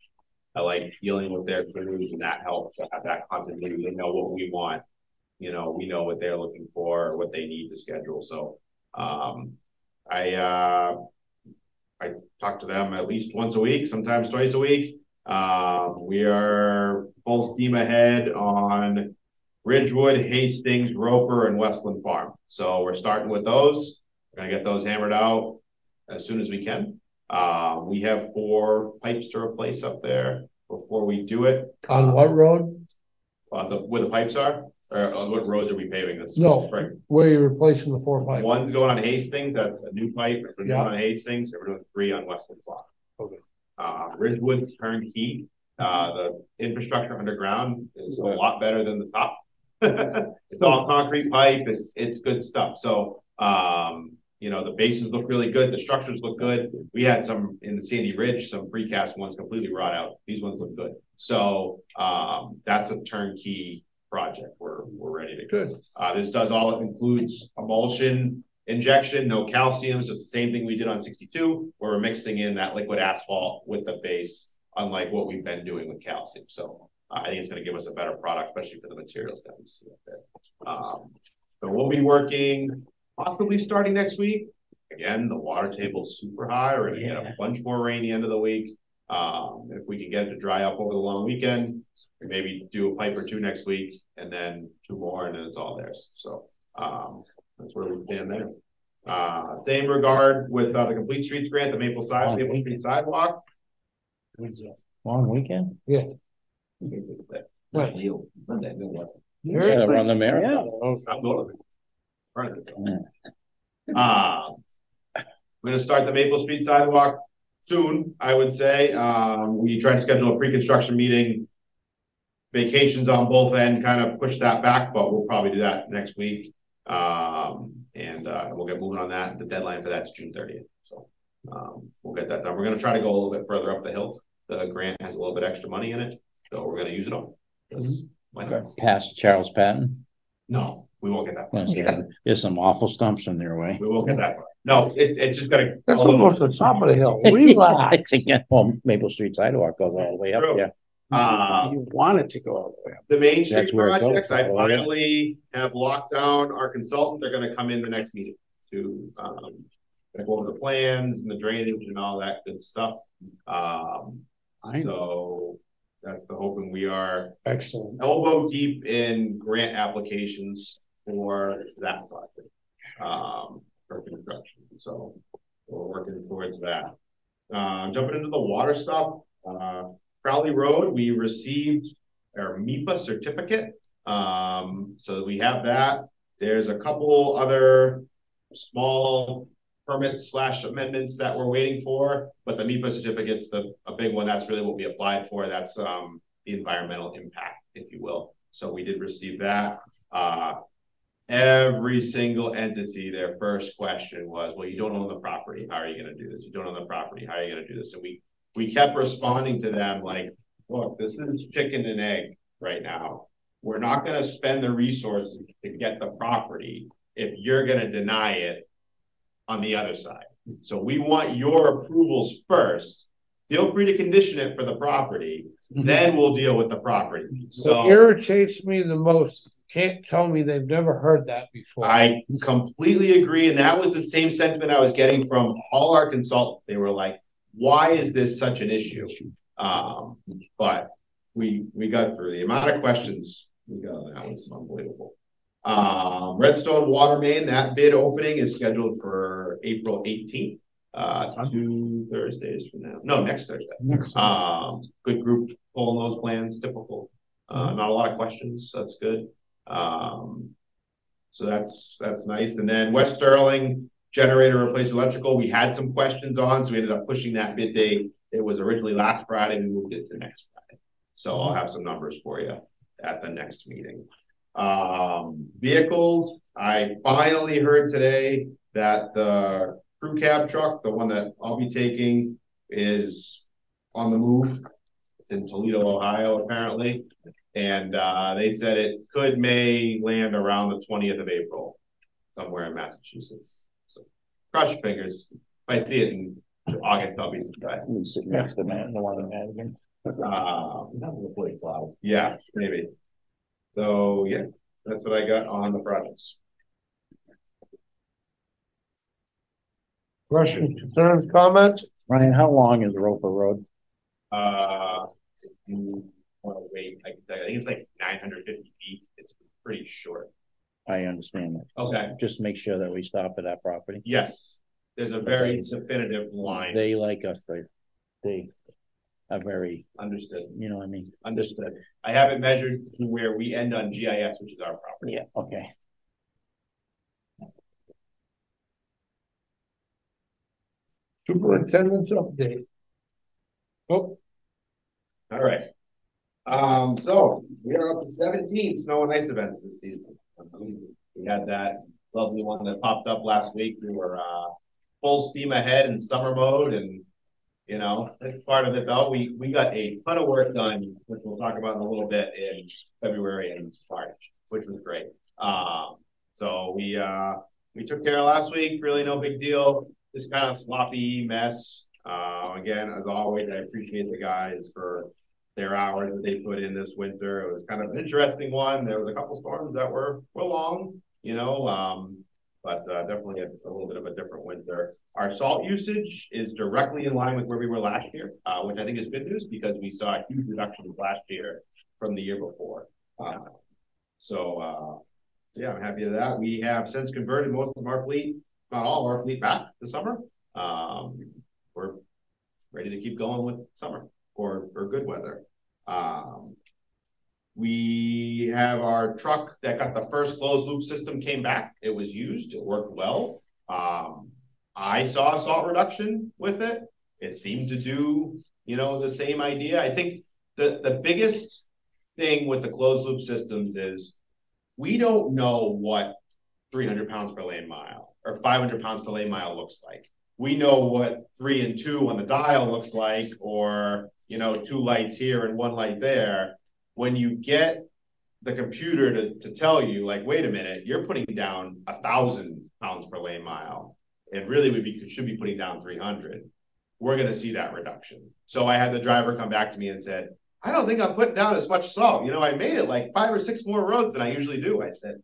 I like dealing with their crews, and that helps to have that continuity. They know what we want. you know, we know what they're looking for, what they need to schedule. So, I talk to them at least once a week, sometimes twice a week. We are full steam ahead on Ridgewood, Hastings, Roper, and Westland Farm. So we're starting with those. We're gonna get those hammered out as soon as we can. We have 4 pipes to replace up there before we do it. On what road? Where the pipes are? Or on what roads are we paving this? No, spring? where are you replacing the 4 pipes? One's going on Hastings, that's a new pipe. We're doing on Hastings, and we're doing 3 on Westland Farm. Okay. Ridgewood's turnkey. The infrastructure underground is a lot better than the top. It's all concrete pipe. It's good stuff. So, you know, the bases look really good. The structures look good. We had some in the Sandy Ridge, some precast ones completely rot out. These ones look good. So, that's a turnkey project. We're ready to go. Good. This does all, it includes emulsion injection, no calcium. So it's the same thing we did on 62, where we're mixing in that liquid asphalt with the base, unlike what we've been doing with calcium. So I think it's going to give us a better product, especially for the materials that we see up there. So we'll be working possibly starting next week. Again, the water table is super high. We're going to get a bunch more rain the end of the week. If we can get it to dry up over the long weekend, we maybe do a pipe or 2 next week, and then 2 more, and then it's all theirs. So that's where we stand there. Same regard with the Complete Streets grant, the Maple Street sidewalk. Long weekend? Yeah. Right. Yeah, run the marathon. We're going to start the Maple Street sidewalk soon, I would say. We tried to schedule a pre-construction meeting. Vacations on both ends kind of pushed that back, but we'll probably do that next week. We'll get moving on that. The deadline for that's June 30th. So we'll get that done. We're going to try to go a little bit further up the hill. The grant has a little bit extra money in it, so we're going to use it all. Past Charles Patton? No, we won't get that far. There's some awful stumps in their way. We won't get that far. No, it's just gonna. That's almost the top of the hill. Relax. Well, Maple Street sidewalk goes all the way up there. You want it to go all the way up. The Main Street That's where it goes. project, I finally have locked down our consultant. They're going to come in the next meeting to go over the plans and the drainage and all that good stuff. So that's the hope, and we are excellent elbow deep in grant applications for that project for construction. So we're working towards that. Jumping into the water stuff, Crowley Road, we received our MEPA certificate. So we have that. There's a couple other small permits / amendments that we're waiting for, but the MEPA certificate's a big one. That's really what we applied for. That's the environmental impact, if you will. So we did receive that. Every single entity, their first question was, well, you don't own the property. How are you going to do this? You don't own the property. How are you going to do this? And we kept responding to them like, look, this is chicken and egg right now. We're not going to spend the resources to get the property if you're going to deny it on the other side. So we want your approvals first. Feel free to condition it for the property. Then we'll deal with the property. So what irritates me the most, can't tell me they've never heard that before. I completely agree. And that was the same sentiment I was getting from all our consultants. They were like, why is this such an issue? But we got through. The amount of questions we got on that was unbelievable. Redstone Water Main, that bid opening is scheduled for April 18th. 2 Thursdays from now. No, next Thursday. Good group pulling those plans, typical. Not a lot of questions, so that's good. So that's nice. And then West Sterling generator replacement electrical, we had some questions on, so we ended up pushing that bid date. It was originally last Friday, we moved it to next Friday. So I'll have some numbers for you at the next meeting. Vehicles, I finally heard today that the crew cab truck, the one that I'll be taking, is on the move. It's in Toledo, Ohio, apparently. And they said it may land around the 20th of April, somewhere in Massachusetts. So cross your fingers. If I see it in August, I'll be surprised. Sitting next to the one in Madigan. Yeah, maybe. So yeah, That's what I got on the projects. Questions, concerns, comments? Ryan, how long is Roper Road? You want to wait? I think it's like 950 feet. It's pretty short. I understand that. Okay. Just make sure that we stop at that property. Yes. There's a very definitive line. They like us. They are very understood. You know what I mean? Understood. I have it measured to where we end on GIS, which is our property. Yeah. Okay. Superintendent's update. Oh. All right. So we are up to 17 snow and ice events this season. We had that lovely one that popped up last week. We were full steam ahead in summer mode, and you know, that's part of it though. We got a ton of work done, which we'll talk about in a little bit in February and March, which was great. So we took care of last week, really no big deal. Just kind of sloppy mess. Again, as always, I appreciate the guys for their hours that they put in this winter. It was kind of an interesting one. There was a couple storms that were long, you know, but definitely a little bit of a different winter. Our salt usage is directly in line with where we were last year, which I think is good news because we saw a huge reduction last year from the year before. Yeah, I'm happy with that. We have since converted most of our fleet, not all of our fleet, back this summer. We're ready to keep going with summer or good weather. We have our truck that got the first closed loop system came back. It was used. It worked well. I saw a salt reduction with it. It seemed to do, you know, the same idea. I think the biggest thing with the closed loop systems is we don't know what 300 pounds per lane mile or 500 pounds per lane mile looks like. We know what 3 and 2 on the dial looks like, or, you know, 2 lights here and 1 light there. When you get the computer to tell you, like, wait a minute, you're putting down 1,000 pounds per lane mile, and really should be putting down 300. We're going to see that reduction. So I had the driver come back to me and said, I don't think I'm putting down as much salt. You know, I made it like 5 or 6 more roads than I usually do. I said,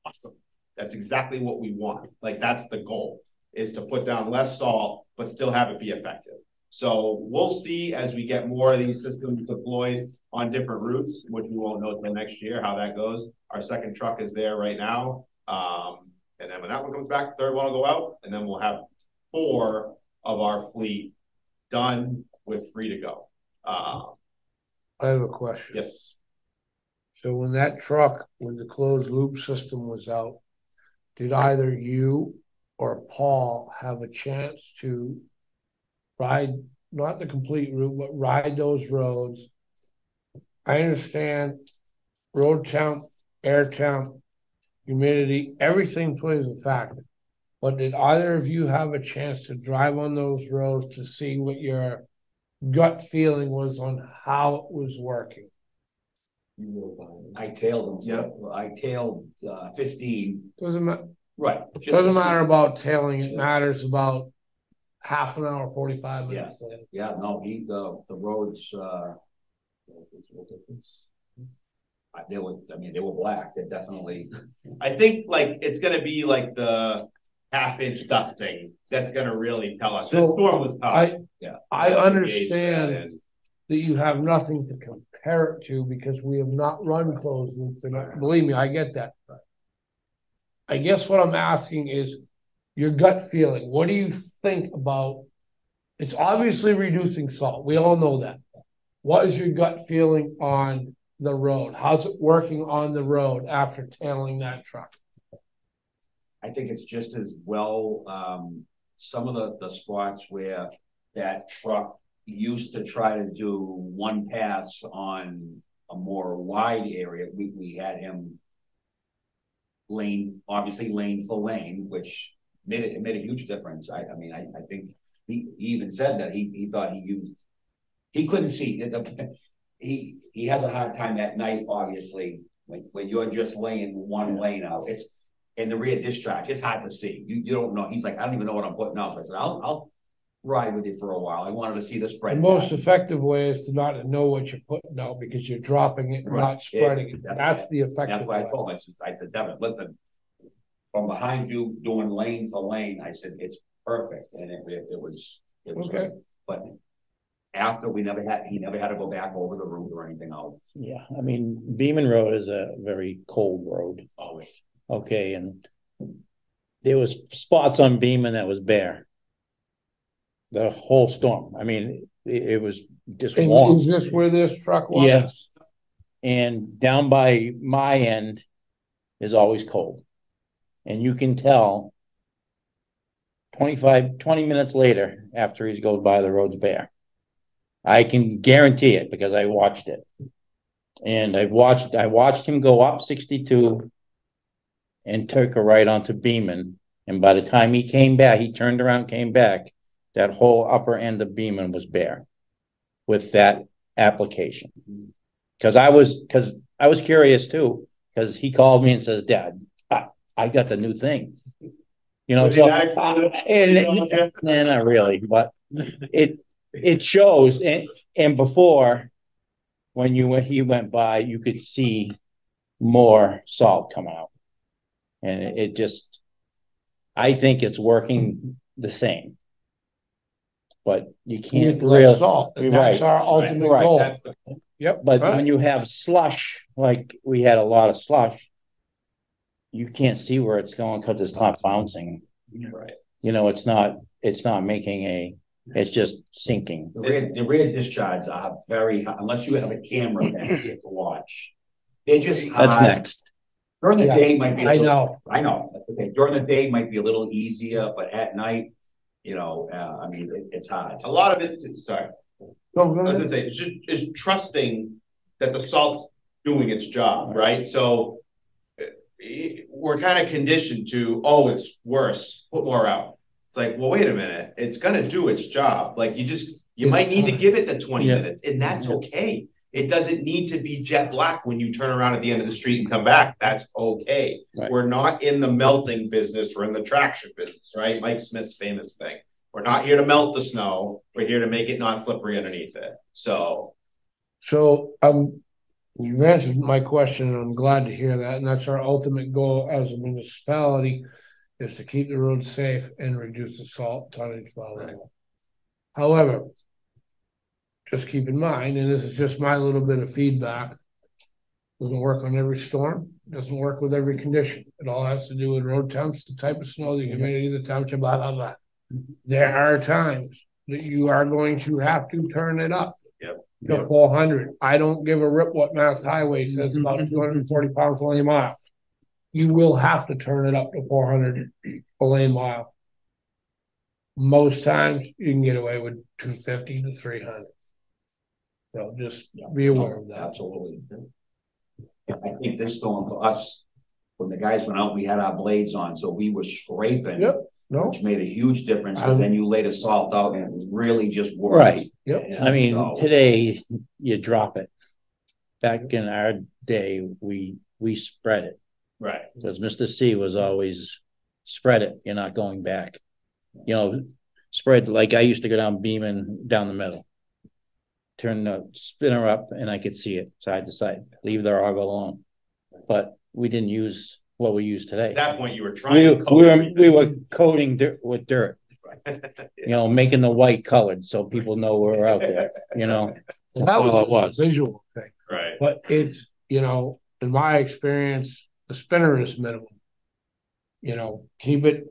awesome. That's exactly what we want. Like, that's the goal, is to put down less salt, but still have it be effective. So we'll see as we get more of these systems deployed on different routes, which we won't know until next year how that goes. Our second truck is there right now. And then when that one comes back, the third one will go out, and then we'll have 4 of our fleet done with 3 to go. I have a question. Yes. So when that truck, when the closed loop system was out, did either you or Paul have a chance to ride, not the complete route, but ride those roads? I understand road temp, air temp, humidity, everything plays a factor. But did either of you have a chance to drive on those roads to see what your gut feeling was on how it was working? I tailed them. Yep. I tailed 15. Doesn't matter. Right. Doesn't matter about tailing. It matters about half an hour, 45 minutes. Yeah. No, the roads. They were black. They definitely. I think like it's gonna be like the half-inch dusting that's gonna really tell us. So the storm was tough. I understand that you have nothing to compare it to because we have not run closed loops. Believe me, I get that. I guess what I'm asking is your gut feeling. What do you think about? It's obviously reducing salt. We all know that. What is your gut feeling on the road? How's it working on the road after tailing that truck? I think it's just as well. Some of the spots where that truck used to try to do one pass on a more wide area, we had him lane for lane, which made a huge difference. I think he even said that he thought he couldn't see. He has a hard time at night, obviously, when you're just laying one lane out. It's in the rear discharge. It's hard to see. You don't know. He's like, I don't even know what I'm putting out. So I said, ride with you for a while. I wanted to see the The spread. most effective way is to not know what you're putting out because you're dropping it, Right. not spreading it. That's the That's effective why I way. told him, I said, Devin, listen, from behind you doing lane to lane, I said, it's perfect. And it was Okay. great. But after he never had to go back over the route or anything else. Yeah, I mean, Beaman Road is a very cold road. Always. Okay, and there was spots on Beaman that was bare. The whole storm. I mean, it was just And warm. is this where this truck was? Yes. And down by my end is always cold. And you can tell 20 minutes later after he goes by, the road's bare. I can guarantee it because I watched it. And I watched him go up 62 and took a right onto Beaman. And by the time he came back, he turned around, came back, that whole upper end of Beaman was bare with that application. Because I was curious too, because he called me and says, Dad, I got the new thing. You know, so not really, but it shows. And before, when he went by, you could see more salt coming out, and it just, I think it's working the same, but you can't really salt. And that's right. our ultimate Right. goal. Yep. But when you have slush, like we had a lot of slush, you can't see where it's going because it's not bouncing. Right. You know, it's not making it's just sinking. The rear discharge are very high, unless you have a camera that you get to watch. They're just hard. That's next. During the day might be. I know. That's okay. During the day might be a little easier, but at night, you know, I mean, it's hard. A lot of it, sorry. I was gonna say, it's trusting that the salt's doing its job, right? So we're kind of conditioned to, oh, it's worse, put more out. It's like, well, wait a minute, it's gonna do its job. Like you might need to give it the 20 minutes, and that's okay. It doesn't need to be jet black when you turn around at the end of the street and come back. That's okay. Right. We're not in the melting business, we're in the traction business, right? Mike Smith's famous thing. We're not here to melt the snow. We're here to make it not slippery underneath it. So you've answered my question, and I'm glad to hear that. And that's our ultimate goal as a municipality, is to keep the roads safe and reduce the salt tonnage. Blah, blah, blah. However, just keep in mind, and this is just my little bit of feedback, doesn't work on every storm, doesn't work with every condition. It all has to do with road temps, the type of snow, the humidity, the temperature, blah, blah, blah. There are times that you are going to have to turn it up to 400. I don't give a rip what Mass Highway says about 240 pounds a lane mile. You will have to turn it up to 400 a lane mile. Most times you can get away with 250 to 300. So just be aware of that. Absolutely. I think this storm for us, when the guys went out, we had our blades on, so we were scraping. Which made a huge difference. But then you laid the salt out, and it was really just worse. Right. Yep. I mean, today you drop it. Back in our day, we spread it. Right. Because Mr. C was always spread it. You're not going back. You know, spread, like I used to go down Beaman down the middle. Turn the spinner up and I could see it side to side. Leave the auger alone. But we didn't use what we use today. At that point, you were trying to we were coating dirt with dirt. You know, making the white colored so people know we're out there. You know, that was a visual thing, right? But it's, you know, in my experience, the spinner is minimum. You know, keep it,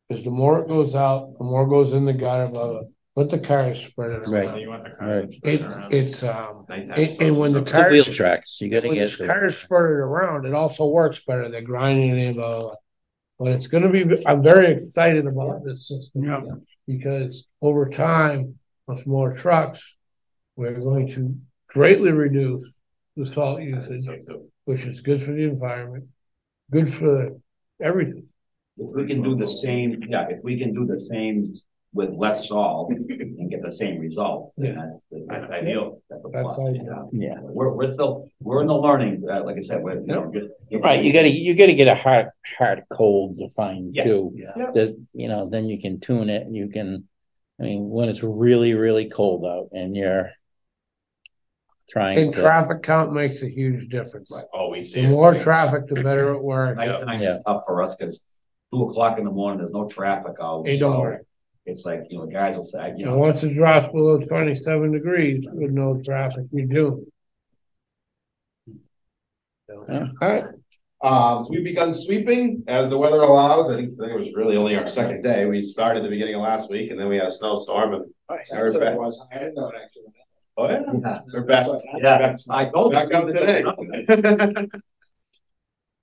because the more it goes out, the more goes in the gutter. Blah, blah. Let the cars spread it around. Right. So you want the cars and when the cars, wheel tracks, you got to get the cars spread it around, it also works better. They're grinding it, blah, blah, blah. But it's going to be, I'm very excited about this system because over time, with more trucks, we're going to greatly reduce the salt usage, which is good for the environment, good for everything. If we can do the same, if we can do the same with less salt and get the same result, then that's ideal. That's ideal. Yeah. We're in the learning. Like I said, we're right. You gotta get a hard cold to find too. That, you know, then you can tune it and you can I mean, when it's really, really cold out and you're trying And to, traffic count makes a huge difference. Oh, we see The it. more traffic, the better it works. Nighttime Yeah. is tough for us because 2 o'clock in the morning, there's no traffic out. They don't so work. It's like, you know, guys will say, you And know, once it drops below 27 degrees with no traffic, you do. Yeah. All right. So we've begun sweeping as the weather allows. I think it was really only our second day. We started the beginning of last week, and then we had a snowstorm, and we're back. Oh yeah, we're back. Yeah, I told back you. up today.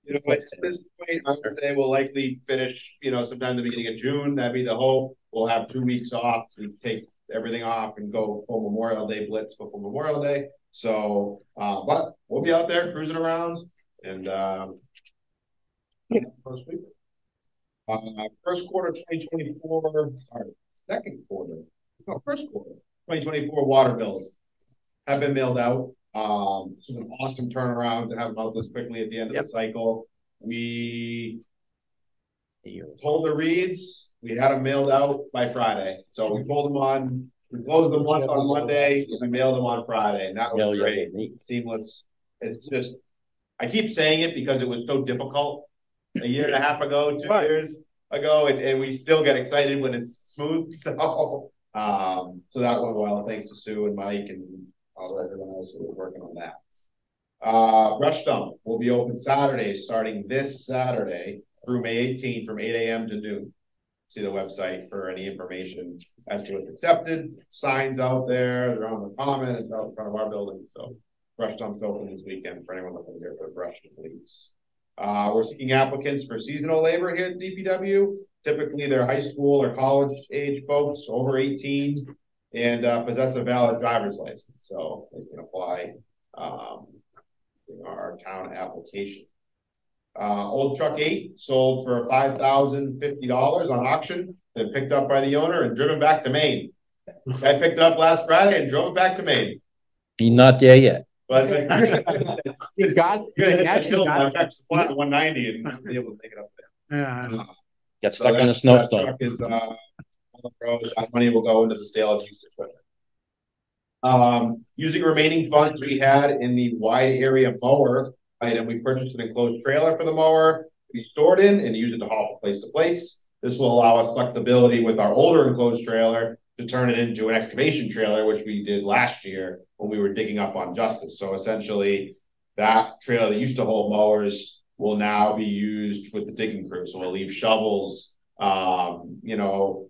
You know, at this point, I would say we'll likely finish, you know, sometime in the beginning of June. That'd be the hope. We'll have 2 weeks off and take everything off and go full Memorial Day blitz before Memorial Day. So, but we'll be out there cruising around and, first quarter 2024, or second quarter, no, first quarter 2024 water bills have been mailed out. It's an awesome turnaround to have them out this quickly at the end of the cycle. We told the Reeds we had them mailed out by Friday. So we told them we closed the month on Monday, and we mailed them on Friday, and that was great. Seamless. It's just, I keep saying it because it was so difficult a year and a half ago, 2 years ago, and we still get excited when it's smooth. So, so that went well. Thanks to Sue and Mike and everyone else who was working on that. Brush dump will be open Saturdays, starting this Saturday through May 18th from 8 a.m. to noon. See the website for any information as to what's accepted. Signs out there, they're on the common, it's out in front of our building. So brush dump's open this weekend for anyone looking here for brush leaves. We're seeking applicants for seasonal labor here at DPW. Typically, they're high school or college age folks over 18 and possess a valid driver's license. So they can apply our town application. Old truck 8 sold for $5,050 on auction, then picked up by the owner and driven back to Maine. I picked it up last Friday and drove it back to Maine. You're not there yet. But you got it. Actually, got it. Flat 190 and not be able to make it up there. Yeah. Got stuck in a snowstorm. That truck is on the road. That money will go into the sale of used equipment. Using remaining funds we had in the wide area mower item, we purchased an enclosed trailer for the mower to be stored in and use it to haul from place to place. This will allow us flexibility with our older enclosed trailer to turn it into an excavation trailer, which we did last year when we were digging up on Justice. So essentially, that trailer that used to hold mowers will now be used with the digging crew. So we'll leave shovels, you know,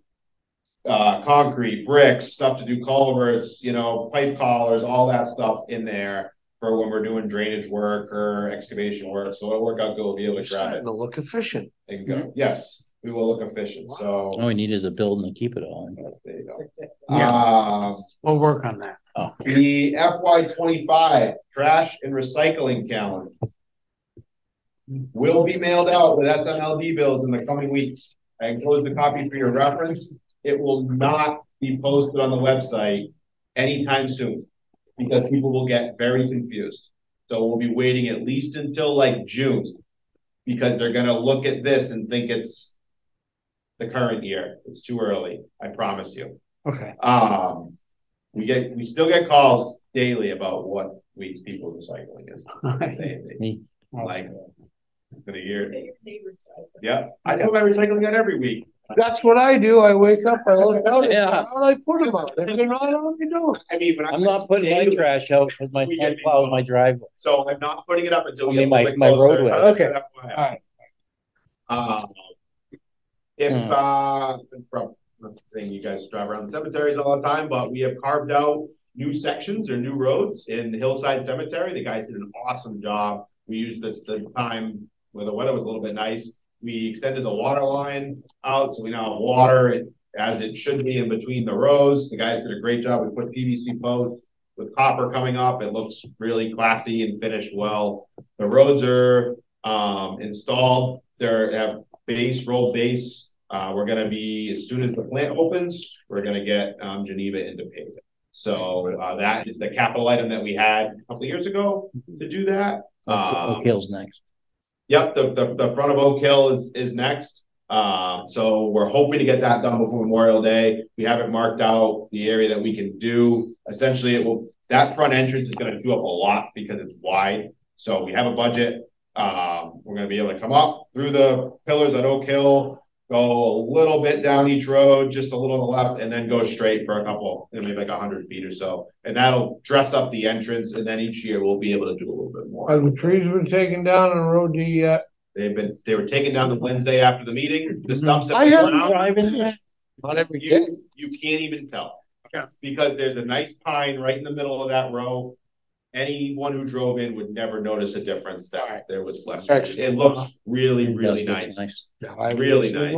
concrete, bricks, stuff to do culverts, you know, pipe collars, all that stuff in there for when we're doing drainage work or excavation work. So it'll work out good. We'll be able to grab it. It'll look efficient. And go. Yes, we will look efficient. Wow. So all we need is a building to keep it all. There you go. Yeah. We'll work on that. Oh. The FY25 trash and recycling calendar will be mailed out with SMLD bills in the coming weeks. I enclosed a copy for your reference. It will not be posted on the website anytime soon because people will get very confused. So we'll be waiting at least until like June because they're going to look at this and think it's the current year. It's too early. I promise you. Okay. We still get calls daily about what people recycling is. Like for the year. Yeah. I do my recycling out every week. That's what I do. I wake up, I look out, and I put them out. If they're not on, I don't. I mean, I'm not putting my trash out because my son plows my driveway. So I'm not putting it up until we get my roadway. Okay. All right. If I'm not saying you guys drive around cemeteries all the time, but we have carved out new sections or new roads in Hillside Cemetery. The guys did an awesome job. We used the time where the weather was a little bit nice. We extended the water line out, so we now have water as it should be in between the rows. The guys did a great job. We put PVC posts with copper coming up. It looks really classy and finished well. The roads are installed. They have rolled base. We're going to be, as soon as the plant opens, we're going to get Geneva into pavement. So that is the capital item that we had a couple of years ago to do that. Oak Hill's next. Yep, the front of Oak Hill is next. So we're hoping to get that done before Memorial Day. We haven't marked out the area that we can do. Essentially, that front entrance is going to do up a lot because it's wide. So we have a budget. We're going to be able to come up through the pillars at Oak Hill, go a little bit down each road, just a little on the left, and then go straight for a couple, maybe like 100 feet or so. And that'll dress up the entrance. And then each year we'll be able to do a little bit more. Have the trees been taken down on Road D yet? They were taken down the Wednesday after the meeting. The stumps that I were heard down, driving there. Not every day. you can't even tell. Because there's a nice pine right in the middle of that row. Anyone who drove in would never notice a difference that there was less. It looks really, really nice. Yeah, really nice.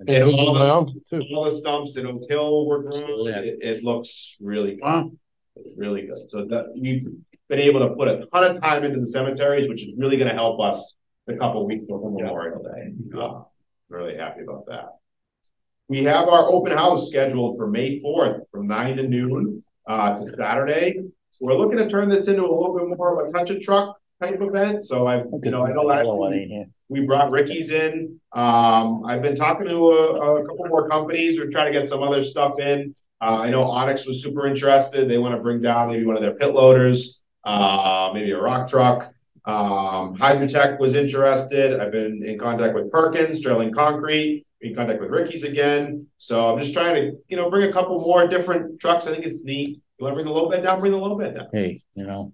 And all the stumps in Oak Hill were grown. It looks really good. Wow. It's really good. So that we've been able to put a ton of time into the cemeteries, which is really going to help us the couple of weeks before Memorial Day. Really happy about that. We have our open house scheduled for May 4th from 9 to noon. It's a Saturday. We're looking to turn this into a little bit more of a touch a truck type event. So I know last week we brought Ricky's in. I've been talking to a couple more companies. We're trying to get some other stuff in. I know Onyx was super interested. They want to bring down maybe one of their pit loaders, maybe a rock truck. Hydrotech was interested. I've been in contact with Perkins, Sterling Concrete, in contact with Ricky's again. So I'm just trying to, bring a couple more different trucks. I think it's neat. You want to bring the low bed down? Bring the low bed down. Hey,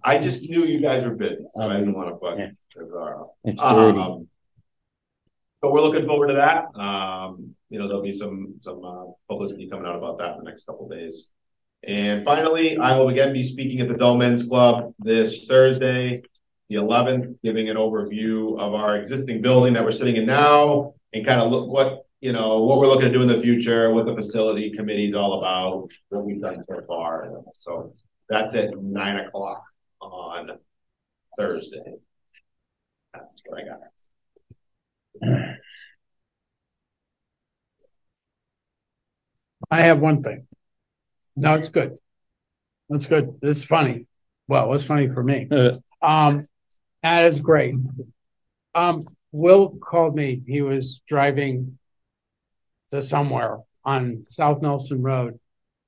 I just knew you guys were busy, so I didn't want to put it's but we're looking forward to that. There'll be some publicity coming out about that in the next couple of days. And finally, I will again be speaking at the Dull Men's Club this Thursday, the 11th, giving an overview of our existing building that we're sitting in now and kind of look what we're looking to do in the future, what the facility committee is all about, what we've done so far. So that's at 9 o'clock on Thursday. That's what I got. I have one thing. No, it's good. That's good. It's funny. Well, it was funny for me. That is great. Will called me. He was driving to somewhere on South Nelson Road,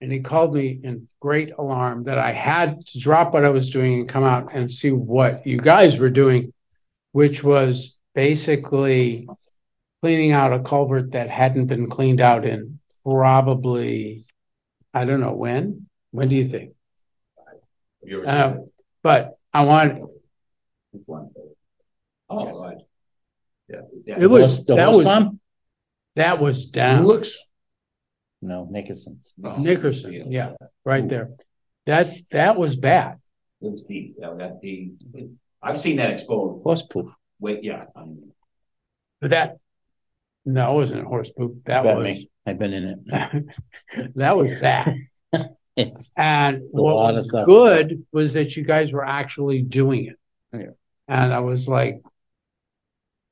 and he called me in great alarm that I had to drop what I was doing and come out and see what you guys were doing, which was basically cleaning out a culvert that hadn't been cleaned out in probably, I don't know when. When do you think? But I want. Oh, right. Yeah. It was that was down. Looks. No, Nickerson. Nickerson, yeah, right there. That was bad. It was deep. I've seen that exposed. Horse poop. Wait, yeah. But no, it wasn't horse poop. That was me. I've been in it. that was bad. And what was stuff. good was that you guys were actually doing it. Yeah. And I was like,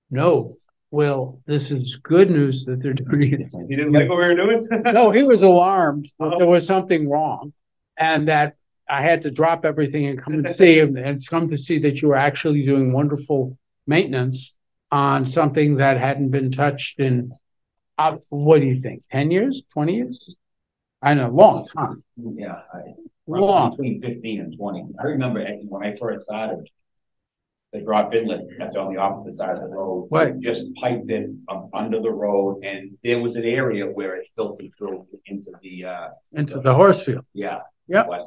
no, Will, this is good news that they're doing it. You didn't like what we were doing? No, he was alarmed that there was something wrong and that I had to drop everything and come and see him and come to see that you were actually doing wonderful maintenance on something that hadn't been touched in, what do you think, 10 years, 20 years? I know, long time. Yeah, long. Between 15 and 20. I remember when I first started, the drop inlet that's on the opposite side of the road. Right. Just piped it up under the road, and there was an area where it filtered through into the horse field. Yeah. Yeah. But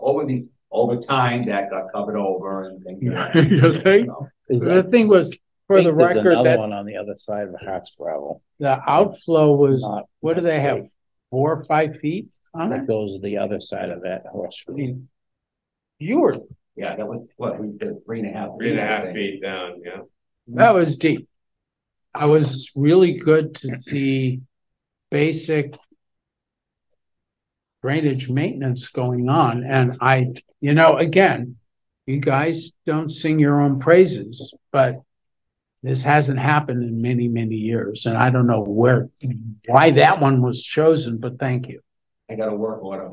over time that got covered over and things like that. Okay. The thing was, for the record, that one on the other side of the Harts gravel. The outflow was what do they have? 4 or 5 feet on it? That goes to the other side of that horse field. You were. Yeah, that was what we did 3.5 feet. 3.5 feet down, yeah. That was deep. I was really good to see basic drainage maintenance going on. And again, you guys don't sing your own praises, but this hasn't happened in many, many years. And I don't know why that one was chosen, but thank you. I got a work order.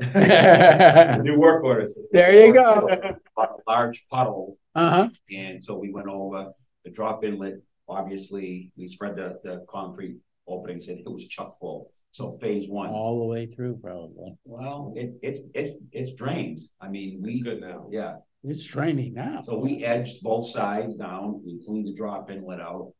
New work orders. There you go. A large puddle. And so we went over the drop inlet. Obviously, we spread the concrete openings, it was chock full. So phase one. All the way through, probably. Well, it's drained. I mean, It's good now. Yeah. It's draining now. So we edged both sides down, we cleaned the drop inlet out,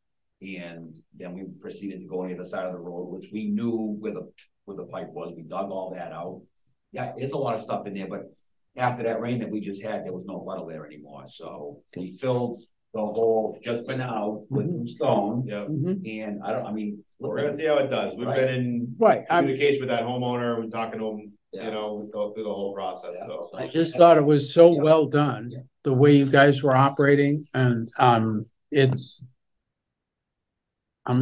and then we proceeded to go on the other side of the road, which we knew where the pipe was. We dug all that out. Yeah, there's a lot of stuff in there, but after that rain that we just had, there was no puddle there anymore. So we filled the hole just for now with some stone. Yeah. And I mean, we're gonna see how it does. We've been in communication with that homeowner. We're talking to him. You know, we go through the whole process. So I just thought it was so well done, the way you guys were operating, and I'm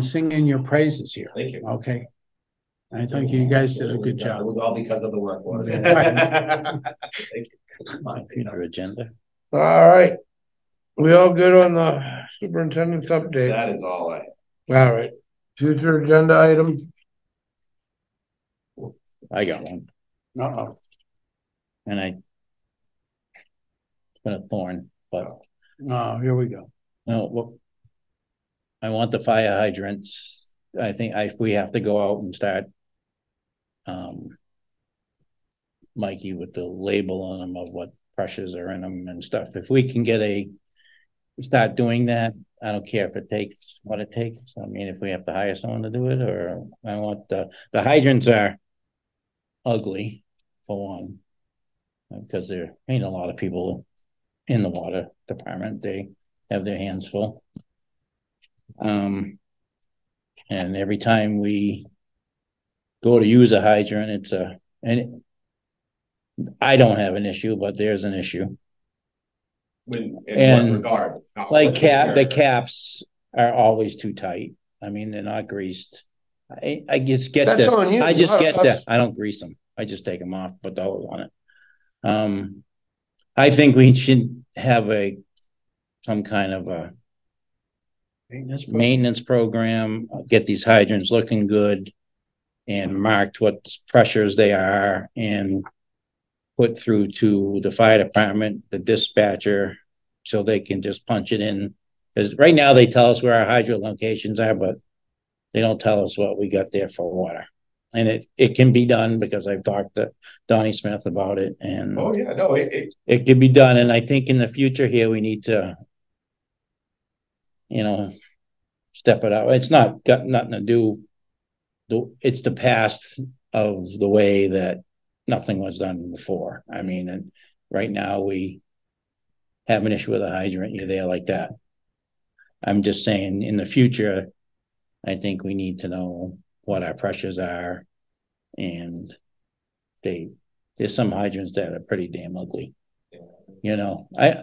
singing your praises here. Thank you. Okay. I think you guys did a good job. It was all because of the work order. Thank you. Future agenda. All right. We all good on the superintendent's update? That is all I. All right. Future agenda item. I got one. Uh-oh. And it's been a thorn, but Oh, here we go. no, well, I want the fire hydrants. I think we have to go out and start Mikey with the label on them of what pressures are in them and stuff. If we can start doing that, I don't care if it takes what it takes. I mean, if we have to hire someone to do it, or I want the hydrants are ugly for one, because there ain't a lot of people in the water department. They have their hands full. And every time we go to use a hydrant, and I don't have an issue, but there's an issue. In what regard? Like the caps are always too tight. I mean, they're not greased. I just get that. I just get that. I don't grease them. I just take them off, put the hose on it. I think we should have some kind of a maintenance program, get these hydrants looking good and marked what pressures they are and put through to the fire department, the dispatcher, so they can just punch it in. Because right now they tell us where our hydrant locations are, but they don't tell us what we got there for water. And it can be done, because I've talked to Donnie Smith about it, and oh yeah, no, it can be done. And I think in the future here we need to, step it up. It's not got nothing to do. It's the past of the way that nothing was done before. I mean, and right now we have an issue with a hydrant, you're there like that. I'm just saying, in the future, I think we need to know what our pressures are, and there's some hydrants that are pretty damn ugly. I know I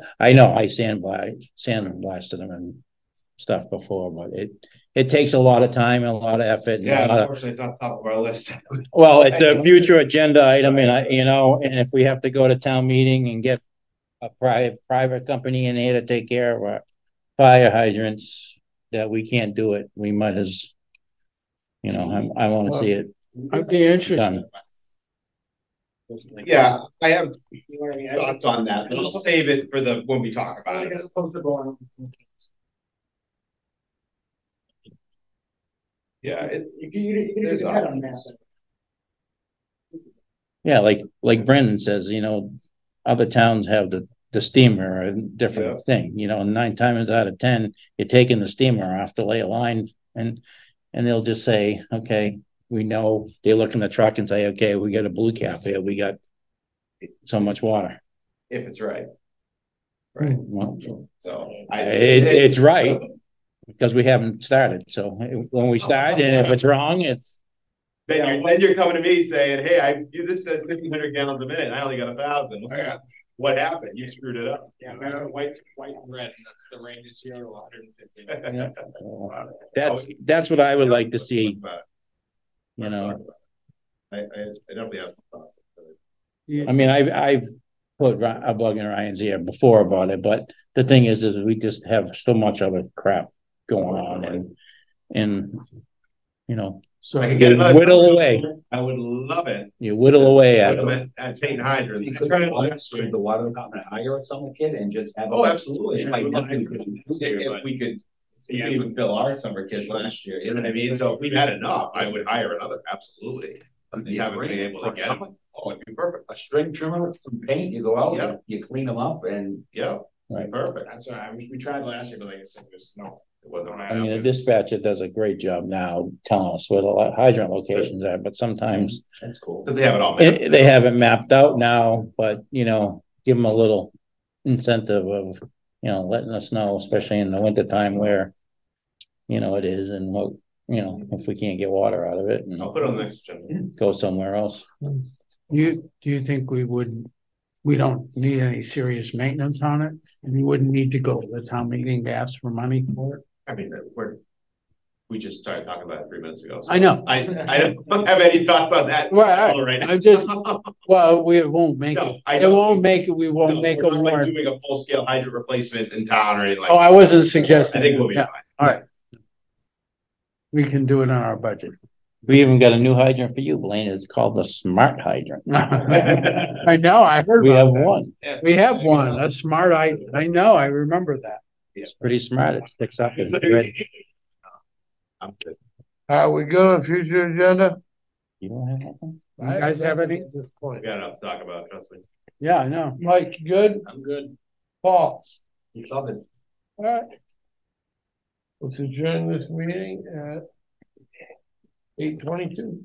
sandblasted them and stuff before, but it takes a lot of time and a lot of effort. Unfortunately, it's not top of our list. Well, it's a future agenda item, and and if we have to go to town meeting and get a private company in here to take care of our fire hydrants, that we can't do it, we might as, I want to see it. I'd be interested. Done. Yeah, I have thoughts on that, but I'll save it for when we talk about it. Yeah, yeah, like Brendan says, other towns have the steamer, a different thing, 9 times out of 10, you're taking the steamer off to lay a line, and they'll just say, okay, we know. They look in the truck and say, okay, we got a blue cap here, we got so much water. If it's right. Right. Well, so it's right, because we haven't started. So when we start, and if it's wrong, it's then you're coming to me saying, hey, this says 1,500 gallons a minute and I only got 1,000. What happened? You screwed it up. Yeah, white and red, and that's the range is 0 to 150. That's what I would like to see. I definitely have some thoughts. I mean, I've put a bug in Ryan's ear before about it, but the thing is we just have so much other crap going on, and So I can get whittle away. I would love it. You whittle away at it. At paint hydrants. You could try to the water department hire someone, kid, and just have. Oh, absolutely. If we could You can even fill our summer kids last year, you know what I mean? So if we had enough, I would hire another, absolutely. Just haven't been able to get them. Oh, it'd be perfect. A string trimmer, some paint, you go out, Yeah. you clean them up and. Yeah, Right. perfect. That's what we tried last year, but like I said, there's no. It wasn't. I mean, the dispatcher does a great job now telling us where the hydrant locations are, but sometimes That's cool. Because they have it all mapped. they have it mapped out now, but you know, give them a little incentive of, you know, letting us know, especially in the winter time where, you know, it is and what, you know, if we can't get water out of it and I'll put it on the next agenda. go somewhere else. Do you think we don't need any serious maintenance on it? And you wouldn't need to go to the town meeting to ask for money for it? I mean, we just started talking about it 3 minutes ago. So I know. I don't have any thoughts on that. Well, right now. I'm just, well, we won't make No, it. I It don't. won't make it. We won't make we're a not like warrant. doing a full scale hydrant replacement in town or anything like Oh, that. I wasn't suggesting. I think we'll be Yeah. fine. All right. We can do it on our budget. We even got a new hydrant for you, Blaine. It's called the smart hydrant. I know, I heard We about have that. one. We have one, a smart, I know, I remember that. It's pretty smart. It sticks up. It's great. I'm good. We good on future agenda? You don't have anything? You guys have any? At this We point. got enough to talk about, trust me. Yeah, I know. Mike, you good? I'm good. Paul? You love it. All right. Let's adjourn this meeting at 8:22.